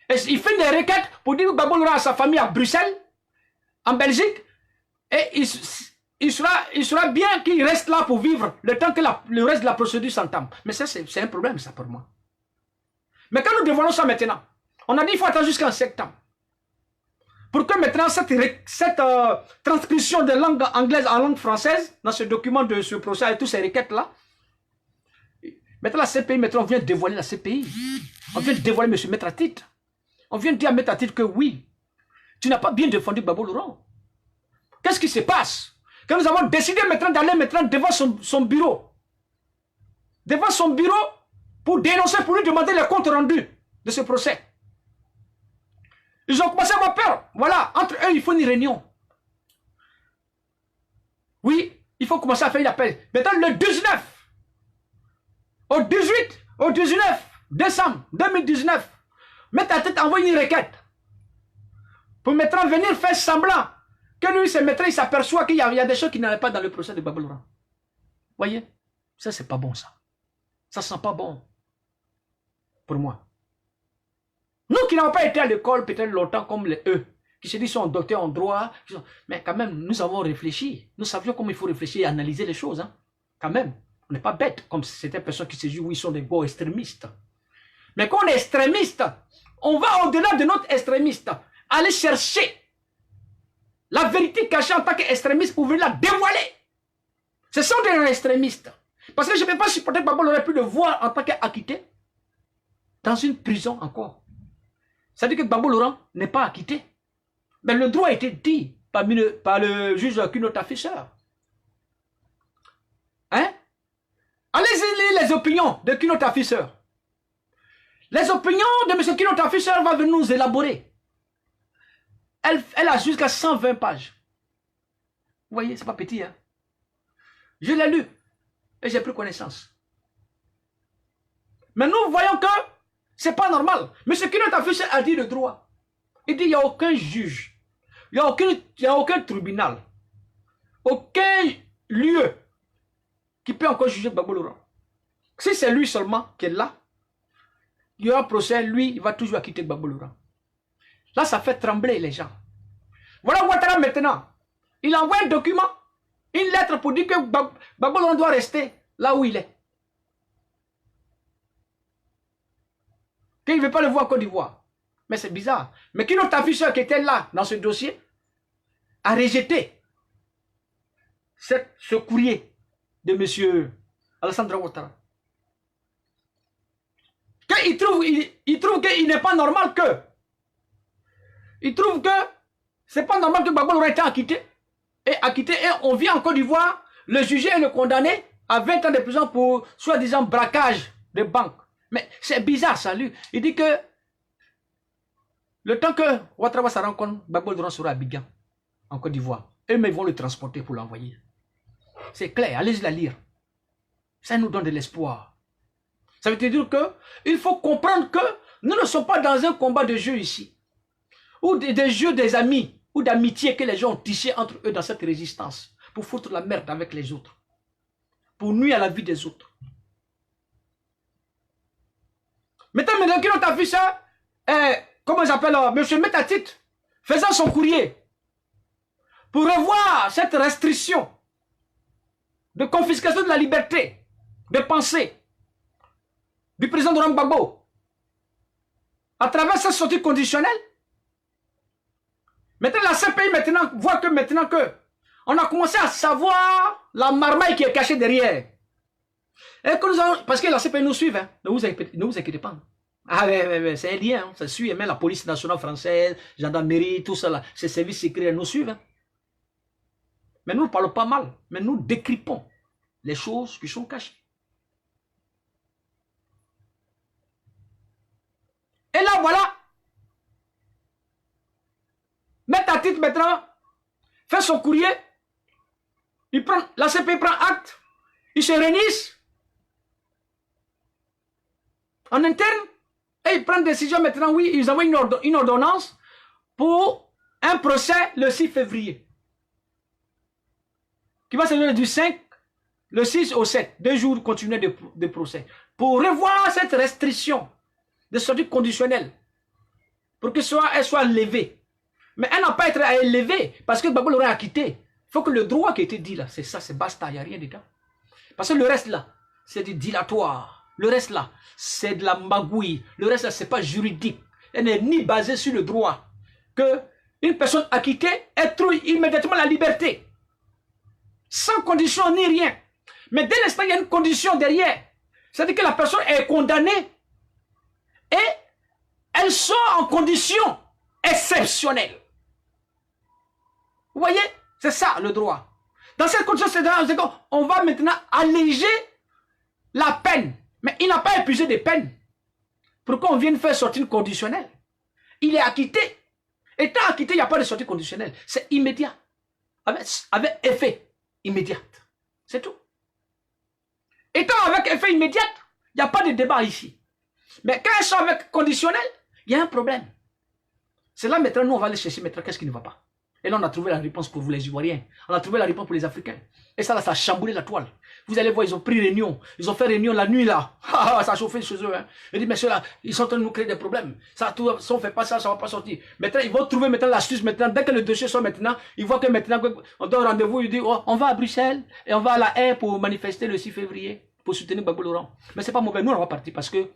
Et il fait des requêtes pour dire que Gbagbo Laurent a sa famille à Bruxelles, en Belgique, et il sera bien qu'il reste là pour vivre le temps que le reste de la procédure s'entame. Mais ça, c'est un problème, ça, pour moi. Mais quand nous dévoilons ça maintenant, on a dit qu'il faut attendre jusqu'en septembre. Pour que maintenant cette transcription de langue anglaise en langue française, dans ce document de ce procès et toutes ces requêtes-là, maintenant la CPI, maintenant on vient dévoiler la CPI. On vient dévoiler M. Maître Atit. On vient dire à Maître Atit que oui, tu n'as pas bien défendu Gbagbo Laurent. Qu'est-ce qui se passe? Quand nous avons décidé maintenant d'aller maintenant devant son bureau, devant son bureau, pour dénoncer, pour lui demander le compte rendu de ce procès. Ils ont commencé à avoir peur. Voilà, entre eux, il faut une réunion. Oui, il faut commencer à faire une appel. Maintenant, le 19, au 18, au 19 décembre 2019, Maître Atit envoie une requête pour maintenant venir faire semblant que lui, ce maître, il s'aperçoit qu'il y a des choses qui n'allaient pas dans le procès de Gbagbo Laurent. Voyez, ça, c'est pas bon, ça. Ça sent pas bon. Pour moi. Nous qui n'avons pas été à l'école peut-être longtemps comme les eux, qui se disent sont docteurs en droit, mais quand même, nous avons réfléchi. Nous savions comment il faut réfléchir et analyser les choses. Hein. Quand même, on n'est pas bête comme certaines personnes qui se disent, oui, ils sont des gros extrémistes. Mais quand on est extrémiste, on va au-delà de notre extrémiste, aller chercher la vérité cachée en tant qu'extrémiste pour venir la dévoiler. Ce sont des extrémistes. Parce que je ne peux pas supporter que Gbagbo aurait pu le voir en tant qu'acquitté dans une prison encore. Ça veut dire que Gbagbo Laurent n'est pas acquitté. Mais le droit a été dit par le juge Kunota Fischer. Hein? Allez-y lire les opinions de Kunota Fischer. Les opinions de M. Kunota Fischer vont venir nous élaborer. Elle a jusqu'à 120 pages. Vous voyez, c'est pas petit. Hein? Je l'ai lu et j'ai pris connaissance. Mais nous voyons que c'est pas normal. M. Kunota Fischer a dit le droit. Il dit qu'il n'y a aucun juge, il n'y a aucun tribunal, aucun lieu qui peut encore juger Gbagbo Laurent. Si c'est lui seulement qui est là, il y aura un procès, lui, il va toujours acquitter Gbagbo Laurent. Là, ça fait trembler les gens. Voilà Ouattara maintenant. Il envoie un document, une lettre pour dire que Gbagbo Laurent doit rester là où il est. Qu'il ne veut pas le voir en Côte d'Ivoire. Mais c'est bizarre. Mais Kunota Fischer qui était là dans ce dossier a rejeté ce courrier de M. Alassane Ouattara. Il trouve qu'il n'est pas normal que. Il trouve que c'est pas normal que Gbagbo Laurent ait été acquitté. Et on vient en Côte d'Ivoire, le juger et le condamner à 20 ans de prison pour soi-disant braquage de banque. Mais c'est bizarre ça, lui. Il dit que le temps que Ouattara se rencontre, Gbagbo Laurent sera à Abidjan, en Côte d'Ivoire. Eux-mêmes vont le transporter pour l'envoyer. C'est clair, allez-y la lire. Ça nous donne de l'espoir. Ça veut dire qu'il faut comprendre que nous ne sommes pas dans un combat de jeu ici. Ou des jeux des amis, ou d'amitié que les gens ont tissé entre eux dans cette résistance. Pour foutre la merde avec les autres. Pour nuire à la vie des autres. Maintenant, Kunota Fischer, comment j'appelle, M. Maître Atit, faisant son courrier pour revoir cette restriction de confiscation de la liberté de pensée du président Laurent Gbagbo à travers cette sortie conditionnelle. Maintenant, la CPI voit que maintenant que on a commencé à savoir la marmaille qui est cachée derrière. Et que nous allons, parce que la CPI nous suit, hein, ne vous inquiétez pas. Ah ouais, c'est un lien, hein, ça suit, même la police nationale française, gendarmerie, tout ça, là, ces services secrets nous suivent. Hein. Mais nous ne parlons pas mal, mais nous décryptons les choses qui sont cachées. Et là, voilà. Maître Atit maintenant fait son courrier. La CPI prend acte. Ils se réunissent en interne. Et ils prennent décision maintenant. Oui, ils envoient une ordonnance pour un procès le 6 février. Qui va se donner du 5, le 6 au 7. 2 jours continués de procès. pour revoir cette restriction de sortie conditionnelle, pour qu'elle soit levée. Mais elle n'a pas été élevée parce que Gbagbo l'aurait acquitté. Il faut que le droit qui a été dit là, c'est ça, c'est basta, il n'y a rien dedans. Parce que le reste là, c'est du dilatoire. Le reste là, c'est de la magouille. Le reste là, c'est pas juridique. Elle n'est ni basée sur le droit. Que une personne acquittée, elle trouve immédiatement la liberté. Sans condition ni rien. Mais dès l'instant, il y a une condition derrière. C'est-à-dire que la personne est condamnée et elle sort en condition exceptionnelle. Vous voyez? C'est ça le droit. Dans cette condition, on va maintenant alléger la peine. Mais il n'a pas épuisé des peines. Pourquoi on vient de faire sortie conditionnelle? Il est acquitté. Étant acquitté, il n'y a pas de sortie conditionnelle. C'est immédiat. Avec effet immédiat. C'est tout. Étant avec effet immédiat, il n'y a pas de débat ici. Mais quand ils sont avec conditionnel, il y a un problème. C'est là maintenant, nous, on va aller chercher maintenant qu'est-ce qui ne va pas. Et là, on a trouvé la réponse pour vous, les Ivoiriens. On a trouvé la réponse pour les Africains. Et ça, là, ça a chamboulé la toile. Vous allez voir, ils ont pris réunion. Ils ont fait réunion la nuit, là. Ça a chauffé chez eux. Hein. Ils disent, messieurs, là, ils sont en train de nous créer des problèmes. Ça, tout, si on ne fait pas ça, ça ne va pas sortir. Maintenant, ils vont trouver maintenant l'astuce. Maintenant, dès que le dossier sort maintenant, ils voient que maintenant, on donne rendez-vous. Ils disent, oh, on va à Bruxelles et on va à la haie pour manifester le 6 février, pour soutenir Gbagbo Laurent. Mais ce n'est pas mauvais. Nous, on va partir parce que,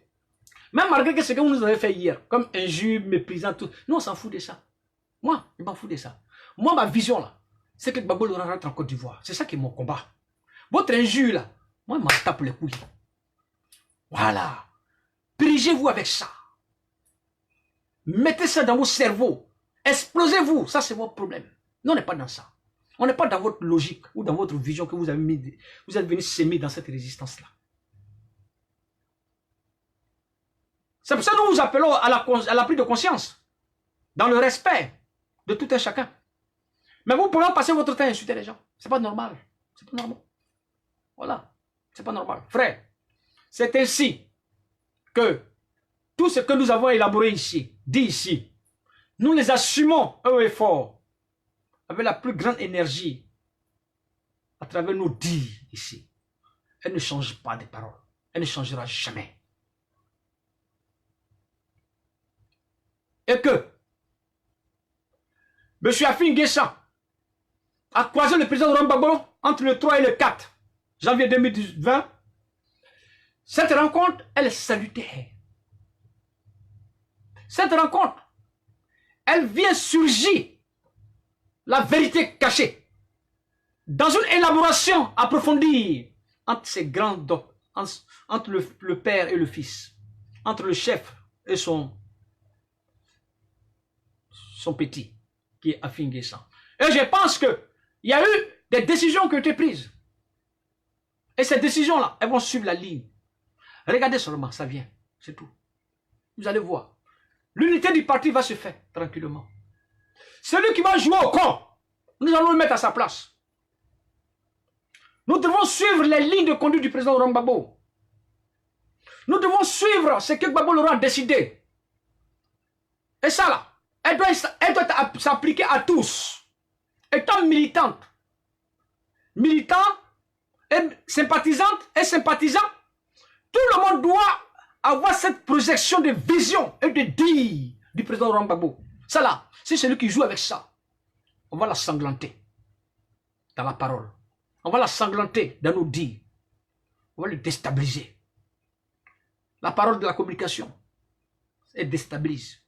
même malgré que ce que vous nous avez fait hier, comme injure, méprisant, tout, nous, on s'en fout de ça. Moi, je m'en fous de ça. Moi, ma vision, là, c'est que Gbagbo Laurent rentre en Côte d'Ivoire. C'est ça qui est mon combat. Votre injure, là, moi, je m'en tape les couilles. Voilà. Purigez-vous avec ça. Mettez ça dans vos cerveaux. Explosez-vous. Ça, c'est votre problème. Nous, on n'est pas dans ça. On n'est pas dans votre logique ou dans votre vision que vous avez mis. Vous êtes venu s'aimer dans cette résistance-là. C'est pour ça que nous vous appelons à la prise de conscience. Dans le respect de tout un chacun. Mais vous pouvez passer votre temps à insulter les gens. C'est pas normal. C'est pas normal. Voilà. C'est pas normal. Frère, c'est ainsi que tout ce que nous avons élaboré ici, dit ici, nous les assumons haut et fort, avec la plus grande énergie, à travers nos dits ici. Elle ne change pas de parole. Elle ne changera jamais. Et que M. Afin Guessan a croisé le président Laurent Gbagbo entre le 3 et le 4 janvier 2020. Cette rencontre, elle est salutaire. Cette rencontre, elle vient surgir la vérité cachée dans une élaboration approfondie entre ces grands docteurs, entre le père et le fils, entre le chef et son petit, qui est Afin Guessan. Et je pense qu'il y a eu des décisions qui ont été prises. Et ces décisions-là, elles vont suivre la ligne. Regardez seulement, ça vient. C'est tout. Vous allez voir. L'unité du parti va se faire tranquillement. Celui qui va jouer au con, nous allons le mettre à sa place. Nous devons suivre les lignes de conduite du président Laurent Gbagbo. Nous devons suivre ce que Gbagbo Laurent a décidé. Et ça là, elle doit s'appliquer à tous. Étant militante, et sympathisante et sympathisant, tout le monde doit avoir cette projection de vision et de dire du président Laurent Gbagbo. Ça là, c'est celui qui joue avec ça. On va la sanglanter dans la parole. On va la sanglanter dans nos dires. On va le déstabiliser. La parole de la communication, elle déstabilise.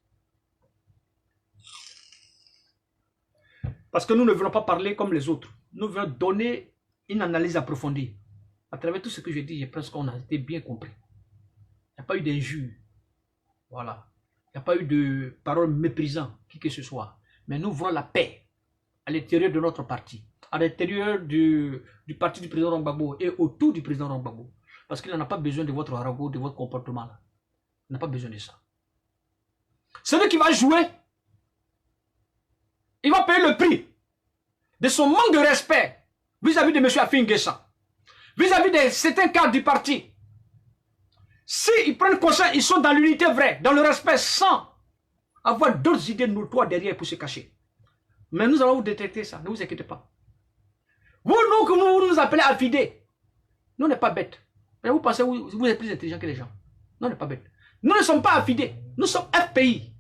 Parce que nous ne voulons pas parler comme les autres. Nous voulons donner une analyse approfondie. À travers tout ce que je dis, je pense qu'on a été bien compris. Il n'y a pas eu d'injure. Voilà. Il n'y a pas eu de paroles méprisantes, qui que ce soit. Mais nous voulons la paix à l'intérieur de notre parti, à l'intérieur du parti du président Laurent Gbagbo et autour du président Laurent Gbagbo. Parce qu'il n'en a pas besoin de votre ragot, de votre comportement. Là. Il n'a pas besoin de ça. Celui qui va jouer, il va payer le prix de son manque de respect vis-à-vis de M. Afin Guessan, vis-à-vis de certains cadres du parti. S'ils prennent conscience, ils sont dans l'unité vraie, dans le respect, sans avoir d'autres idées notoires derrière pour se cacher. Mais nous allons vous détecter ça, ne vous inquiétez pas. Vous, nous, que vous nous appelez affidés, nous n'est pas bêtes. Et vous pensez que vous êtes plus intelligent que les gens. Non, on n'est pas bête. Nous ne sommes pas affidés. Nous sommes FPI.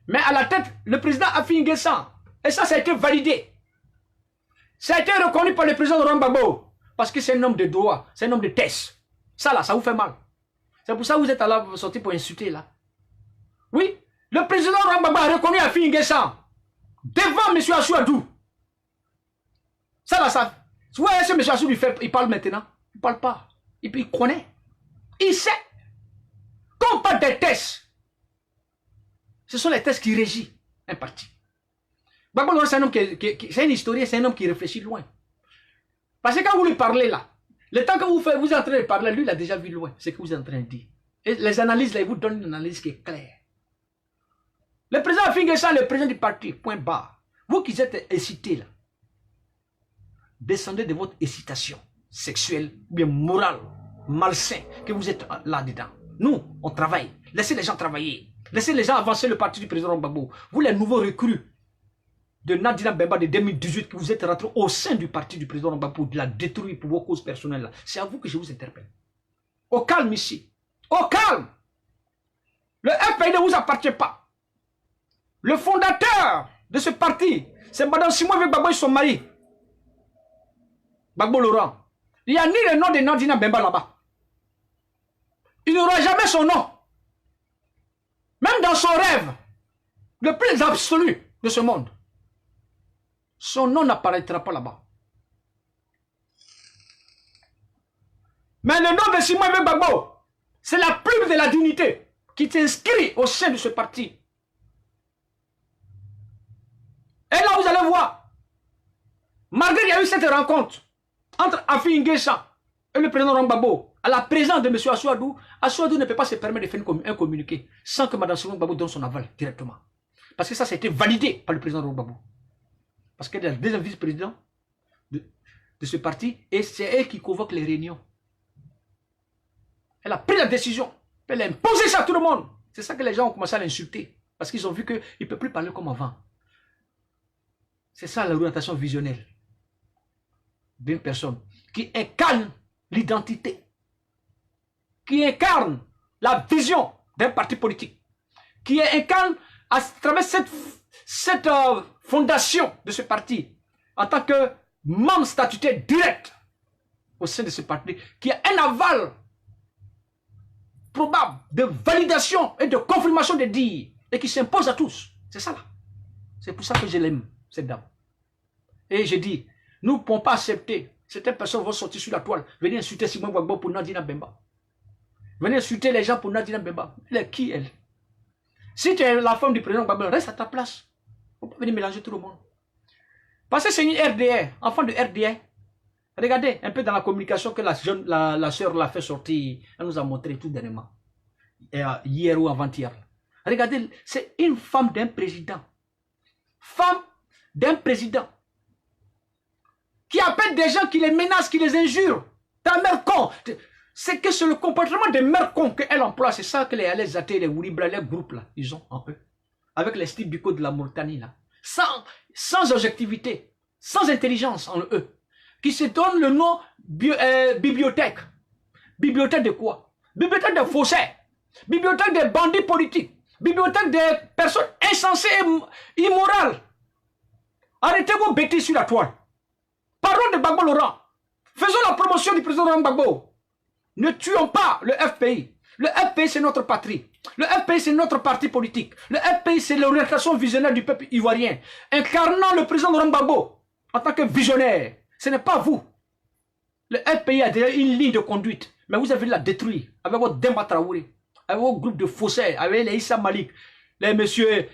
Mais à la tête, le président Affi N'Guessan. Et ça a été validé. Ça a été reconnu par le président Laurent Gbagbo. Parce que c'est un homme de droit. C'est un homme de test. Ça là, ça vous fait mal. C'est pour ça que vous êtes allé sortir pour insulter là. Oui. Le président Laurent Gbagbo a reconnu Affi N'Guessan. Devant M. Assouadou. Ça là, ça. Vous voyez ce M. Assouadou, il parle maintenant. Il ne parle pas. Il connaît. Il sait. Quand on parle des tests, ce sont les tests qui régissent un parti. Gbagbo, c'est un homme c'est un historien, c'est un homme qui réfléchit loin. Parce que quand vous lui parlez là, le temps que vous êtes en train de parler, lui, il a déjà vu loin ce que vous êtes en train de dire. Et les analyses, là, il vous donne une analyse qui est claire. Le président Affi N'Guessan, le président du parti, point barre. Vous qui êtes excités là, descendez de votre excitation sexuelle, bien morale, malsain, que vous êtes là-dedans. Nous, on travaille. Laissez les gens travailler. Laissez les gens avancer le parti du président Gbagbo. Vous, les nouveaux recrues de Nadina Bemba de 2018, que vous êtes rentrés au sein du parti du président Gbagbo, de la détruire pour vos causes personnelles. C'est à vous que je vous interpelle. Au calme ici. Au calme. Le FPI ne vous appartient pas. Le fondateur de ce parti, c'est Mme Simon Gbagbo et son mari. Gbagbo Laurent. Il n'y a ni le nom de Nadina Bemba là-bas. Il n'aura jamais son nom. Même dans son rêve, le plus absolu de ce monde, son nom n'apparaîtra pas là-bas. Mais le nom de Simon Gbagbo, c'est la plume de la dignité qui s'inscrit au sein de ce parti. Et là, vous allez voir, malgré qu'il y a eu cette rencontre entre Affi N'Guessan et le président Gbagbo, à la présence de M. Assouadou, Assouadou ne peut pas se permettre de faire un communiqué sans que Mme Simon Gbagbo donne son aval directement. Parce que ça a été validé par le président Gbagbo. Parce qu'elle est la deuxième vice-président de ce parti et c'est elle qui convoque les réunions. Elle a pris la décision. Elle a imposé ça à tout le monde. C'est ça que les gens ont commencé à l'insulter. Parce qu'ils ont vu qu'il ne peut plus parler comme avant. C'est ça l'orientation visionnelle d'une personne qui incarne l'identité, qui incarne la vision d'un parti politique, qui incarne à travers cette fondation de ce parti, en tant que membre statutaire direct au sein de ce parti, qui a un aval probable de validation et de confirmation des dires, et qui s'impose à tous. C'est ça là. C'est pour ça que je l'aime, cette dame. Et je dis, nous ne pouvons pas accepter. Certaines personnes vont sortir sur la toile, venir insulter Simon Gbagbo pour Nadina Bemba. Venir insulter les gens pour Nadina Bemba. Elle est qui, elle? Si tu es la femme du président Gbagbo, reste à ta place. Il ne faut pas venir mélanger tout le monde. Parce que c'est une RDR, enfant de RDR. Regardez un peu dans la communication que la sœur l'a fait sortir. Elle nous a montré tout dernièrement. Hier ou avant-hier. Regardez, c'est une femme d'un président. Femme d'un président. Qui appelle des gens qui les menacent, qui les injurent. Ta mère con. C'est que c'est le comportement des mères cons qu'elle emploie. C'est ça que les athées, les Ouribra, les groupes là, ils ont en eux. Avec les styles du code de la Mauritanie là. Sans objectivité, sans intelligence en eux. Qui se donnent le nom bibliothèque. Bibliothèque de quoi? Bibliothèque des faussaires. Bibliothèque des bandits politiques. Bibliothèque des personnes insensées et immorales. Arrêtez vos bêtises sur la toile. Parlons de Gbagbo Laurent. Faisons la promotion du président Laurent Gbagbo. Ne tuons pas le FPI. Le FPI, c'est notre patrie. Le FPI, c'est notre parti politique. Le FPI, c'est l'orientation visionnaire du peuple ivoirien. Incarnant le président Laurent Gbagbo en tant que visionnaire. Ce n'est pas vous. Le FPI a déjà une ligne de conduite. Mais vous avez la détruire avec votre Demba Traoré, avec votre groupe de faussaires, avec les Issa Malik, les messieurs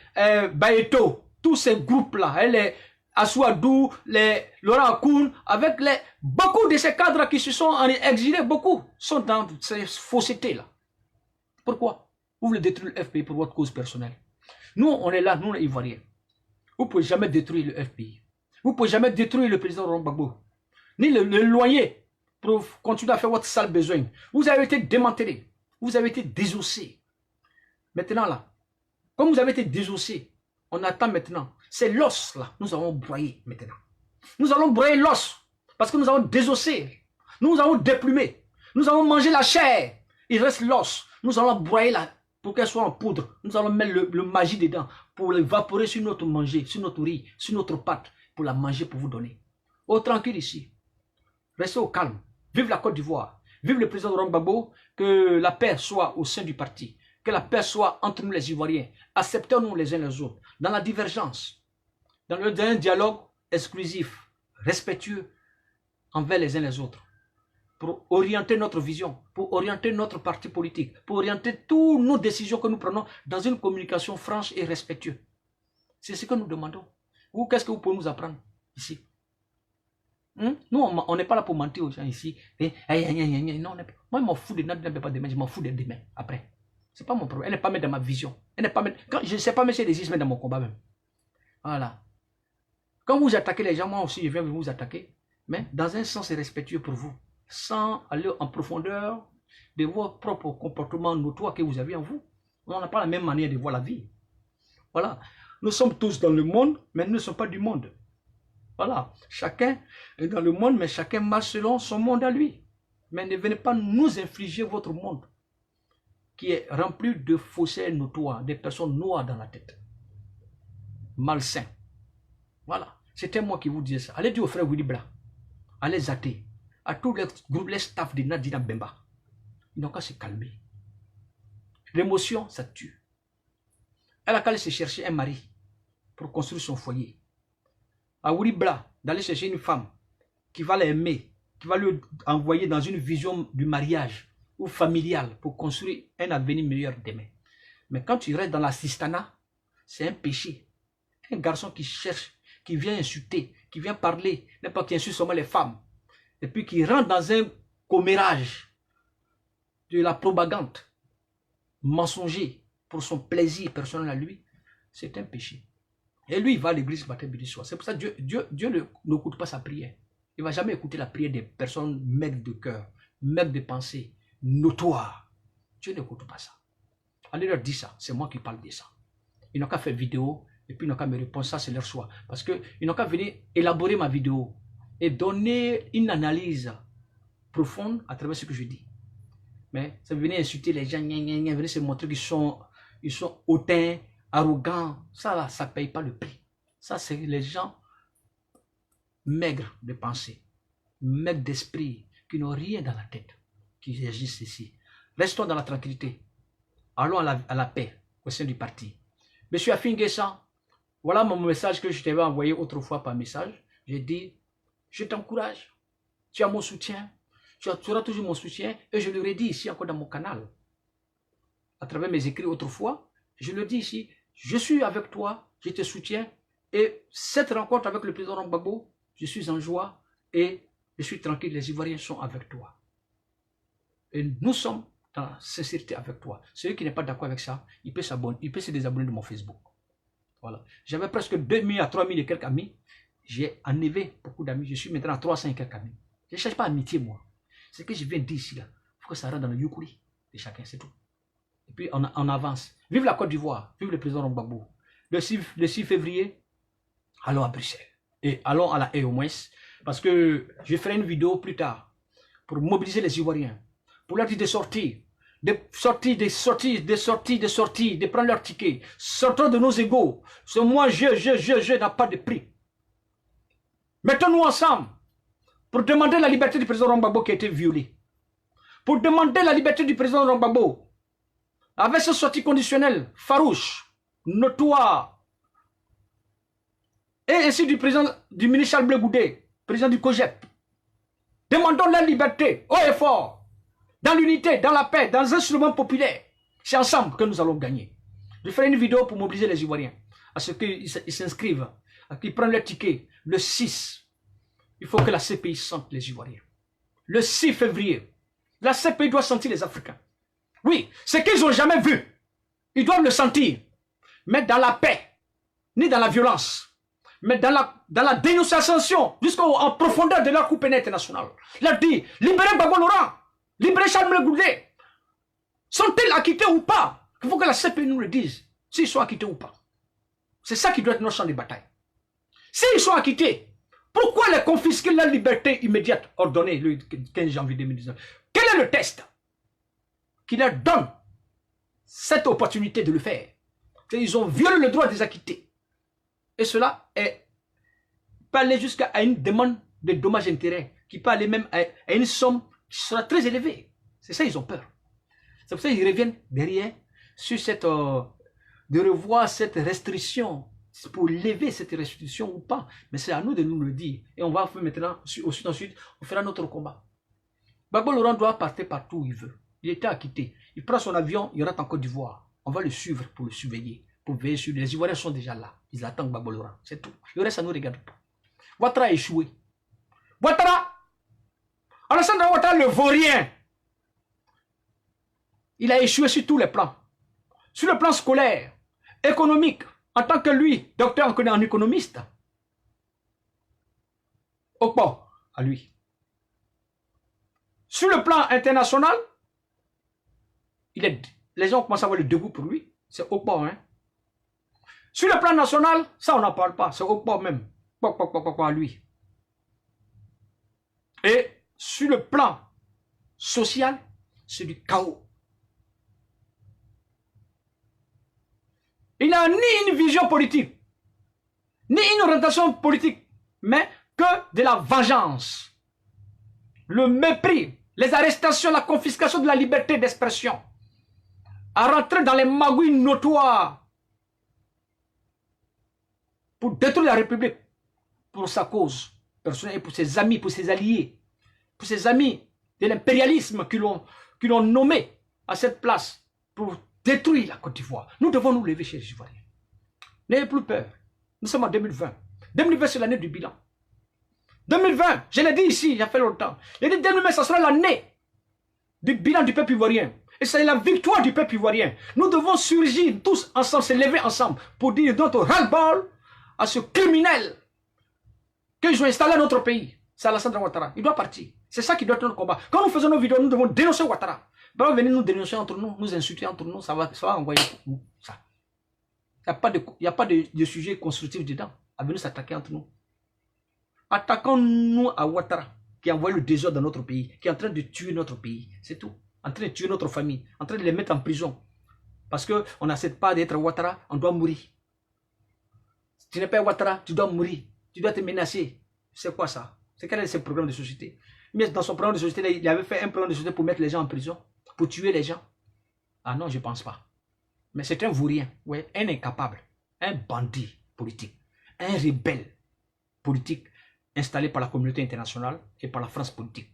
Bayeto, tous ces groupes-là, les Assouadou, les Laurent Akoun, avec beaucoup de ces cadres qui se sont exilés, beaucoup sont dans ces faussetés-là. Pourquoi? Vous voulez détruire le FPI pour votre cause personnelle. Nous, on est là, nous, les Ivoiriens. Vous ne pouvez jamais détruire le FPI. Vous ne pouvez jamais détruire le président Laurent Gbagbo. Ni le loyer pour continuer à faire votre sale besoin. Vous avez été démantelé. Vous avez été désossé. Maintenant, là, comme vous avez été désossé, on attend maintenant. C'est l'os, là. Nous allons broyer maintenant. Nous allons broyer l'os. Parce que nous avons désossé. Nous avons déplumé. Nous allons manger la chair. Il reste l'os. Nous allons broyer pour qu'elle soit en poudre. Nous allons mettre le magie dedans pour l'évaporer sur notre manger, sur notre riz, sur notre pâte, pour la manger, pour vous donner. Oh, tranquille ici. Restez au calme. Vive la Côte d'Ivoire. Vive le président Laurent Gbagbo. Que la paix soit au sein du parti. Que la paix soit entre nous les Ivoiriens. Acceptons-nous les uns les autres. Dans la divergence. Dans un dialogue exclusif, respectueux envers les uns les autres. Pour orienter notre vision, pour orienter notre parti politique, pour orienter toutes nos décisions que nous prenons dans une communication franche et respectueuse. C'est ce que nous demandons. Vous, qu'est-ce que vous pouvez nous apprendre ici? Nous, on n'est pas là pour mentir aux gens ici. Non, moi, je m'en fous de pas demain, je m'en fous de demain, après. Ce n'est pas mon problème. Elle n'est pas mettre dans ma vision. Elle n'est pas mettre, quand, je ne sais pas mettre des ismes dans mon combat même. Voilà. Quand vous attaquez les gens, moi aussi, je viens vous attaquer. Mais dans un sens respectueux pour vous. Sans aller en profondeur de vos propres comportements notoires que vous avez en vous. On n'a pas la même manière de voir la vie. Voilà. Nous sommes tous dans le monde, mais nous ne sommes pas du monde. Voilà. Chacun est dans le monde, mais chacun marche selon son monde à lui. Mais ne venez pas nous infliger votre monde, qui est rempli de faussaires notoires, des personnes noires dans la tête. Malsains. Voilà. C'était moi qui vous disais ça. Allez dire au frère Willy Bla. Allez zater. À tous les groupes, les staffs de Nadina Bemba. Ils n'ont qu'à se calmer. L'émotion, ça tue. Elle a qu'à aller se chercher un mari pour construire son foyer. À Willy Bla, d'aller chercher une femme qui va l'aimer, qui va lui envoyer dans une vision du mariage ou familiale pour construire un avenir meilleur demain. Mais quand tu restes dans l'assistanat, c'est un péché. Un garçon qui cherche, qui vient insulter, qui vient parler, n'importe qui insulte seulement les femmes, et puis qui rentre dans un commérage de la propagande mensonger pour son plaisir personnel à lui, c'est un péché. Et lui, il va à l'église matin, midi, soir. C'est pour ça que Dieu n'écoute pas sa prière. Il ne va jamais écouter la prière des personnes maigres de cœur, maigres de pensée, notoires. Dieu n'écoute pas ça. Allez leur dire ça, c'est moi qui parle de ça. Ils n'ont qu'à faire vidéo, et puis ils n'ont qu'à me répondre, ça c'est leur choix. Parce qu'ils n'ont qu'à venir élaborer ma vidéo et donner une analyse profonde à travers ce que je dis. Mais ça venir insulter les gens, venir se montrer qu'ils sont hautains, arrogants. Ça là, ça ne paye pas le prix. Ça, c'est les gens maigres de pensée, maigres d'esprit, qui n'ont rien dans la tête, qui agissent ici. Restons dans la tranquillité. Allons à la paix au sein du parti. Monsieur Afingessa, voilà mon message que je t'avais envoyé autrefois par message. J'ai dit, je t'encourage, tu as mon soutien, tu auras toujours mon soutien, et je le redis ici encore dans mon canal. À travers mes écrits autrefois, je le dis ici, je suis avec toi, je te soutiens, et cette rencontre avec le président Gbagbo, je suis en joie, et je suis tranquille, les Ivoiriens sont avec toi. Et nous sommes dans la sincérité avec toi. Celui qui n'est pas d'accord avec ça, il peut s'abonner, il peut se désabonner de mon Facebook. Voilà. J'avais presque 2000 à 3000 et quelques amis. J'ai enlevé beaucoup d'amis. Je suis maintenant à 300 et quelques amis. Je ne cherche pas amitié, moi. Ce que je viens de dire ici, là, il faut que ça rentre dans le yukuri de chacun, c'est tout. Et puis on avance. Vive la Côte d'Ivoire, vive le président Gbagbo. Le 6 février, allons à Bruxelles. Et allons à la haie au moins. Parce que je ferai une vidéo plus tard pour mobiliser les Ivoiriens. Pour leur dire de sortir. De prendre leur ticket. Sortons de nos égaux. Ce moi, je n'a pas de prix. Mettons-nous ensemble pour demander la liberté du président Gbagbo qui a été violé. Pour demander la liberté du président Gbagbo. Avec ce sortie conditionnelle, farouche, notoire, et ainsi du président du ministre Charles Blé Goudé, président du COGEP. Demandons la liberté, haut et fort, dans l'unité, dans la paix, dans un instrument populaire. C'est ensemble que nous allons gagner. Je ferai une vidéo pour mobiliser les Ivoiriens, à ce qu'ils s'inscrivent, à qu'ils prennent leur ticket. Le 6, il faut que la CPI sente les Ivoiriens. Le 6 février, la CPI doit sentir les Africains. Oui, ce qu'ils n'ont jamais vu, ils doivent le sentir. Mais dans la paix, ni dans la violence, mais dans la dénonciation, jusqu'en profondeur de leur coup pénal international. Il a dit, libérez Gbagbo Laurent, libérez Charles Blé Goudé. Sont-ils acquittés ou pas? Il faut que la CPI nous le dise, s'ils sont acquittés ou pas. C'est ça qui doit être notre champ de bataille. S'ils sont acquittés, pourquoi les confisquer la liberté immédiate ordonnée le 15 janvier 2019? Quel est le test qui leur donne cette opportunité de le faire? Ils ont violé le droit des acquittés. Et cela est peut aller jusqu'à une demande de dommages-intérêts qui peut aller même à une somme qui sera très élevée. C'est ça, ils ont peur. C'est pour ça qu'ils reviennent derrière sur cette... de revoir cette restriction pour lever cette restriction ou pas. Mais c'est à nous de nous le dire. Et on va faire maintenant, ensuite, on fera notre combat. Gbagbo Laurent doit partir partout où il veut. Il était acquitté. Il prend son avion, il rentre en Côte d'Ivoire. On va le suivre pour le surveiller. Pour veiller sur les Ivoiriens sont déjà là. Ils attendent Gbagbo Laurent. C'est tout. Le reste, ça ne nous regarde pas. Ouattara a échoué. Ouattara, Alassane Ouattara, le vaurien, il a échoué sur tous les plans. Sur le plan scolaire, économique, en tant que lui, docteur en économiste. Au port, à lui. Sur le plan international, les gens commencent à avoir le dégoût pour lui. C'est au port, hein. Sur le plan national, ça on n'en parle pas. C'est au port même. À lui. Et sur le plan social, c'est du chaos. Il n'a ni une vision politique, ni une orientation politique, mais que de la vengeance, le mépris, les arrestations, la confiscation de la liberté d'expression, à rentrer dans les magouilles notoires pour détruire la République, pour sa cause personnelle et pour ses amis, pour ses alliés, pour ses amis de l'impérialisme qui l'ont nommé à cette place pour détruire la Côte d'Ivoire. Nous devons nous lever chez les Ivoiriens. N'ayez plus peur. Nous sommes en 2020. 2020, c'est l'année du bilan. 2020, je l'ai dit ici, il y a fait longtemps. J'ai dit 2020, ça sera l'année du bilan du peuple ivoirien. Et c'est la victoire du peuple ivoirien. Nous devons surgir tous ensemble, se lever ensemble pour dire notre ras-le-bol à ce criminel qu'ils ont installé dans notre pays. C'est Alassane Ouattara. Il doit partir. C'est ça qui doit être notre combat. Quand nous faisons nos vidéos, nous devons dénoncer Ouattara. Pas venir nous dénoncer entre nous, nous insulter entre nous, ça va envoyer ça. Il n'y a pas de sujet constructif dedans. À venir s'attaquer entre nous. Attaquons-nous à Ouattara, qui a envoyé le désordre dans notre pays, qui est en train de tuer notre pays. C'est tout. En train de tuer notre famille, en train de les mettre en prison. Parce qu'on n'accepte pas d'être Ouattara, on doit mourir. Si tu n'es pas Ouattara, tu dois mourir. Tu dois te menacer. C'est quoi ça? C'est quel est ce programme de société? Mais dans son programme de société, il avait fait un programme de société pour mettre les gens en prison, pour tuer les gens. Ah non, je ne pense pas. Mais c'est un vaurien, ouais, un incapable, un bandit politique, un rebelle politique installé par la communauté internationale et par la France politique.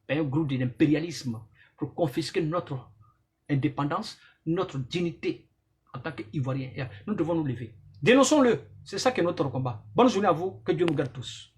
Un groupe de l'impérialisme pour confisquer notre indépendance, notre dignité en tant qu'Ivoiriens. Nous devons nous lever. Dénonçons-le. C'est ça qui est notre combat. Bonne journée à vous. Que Dieu nous garde tous.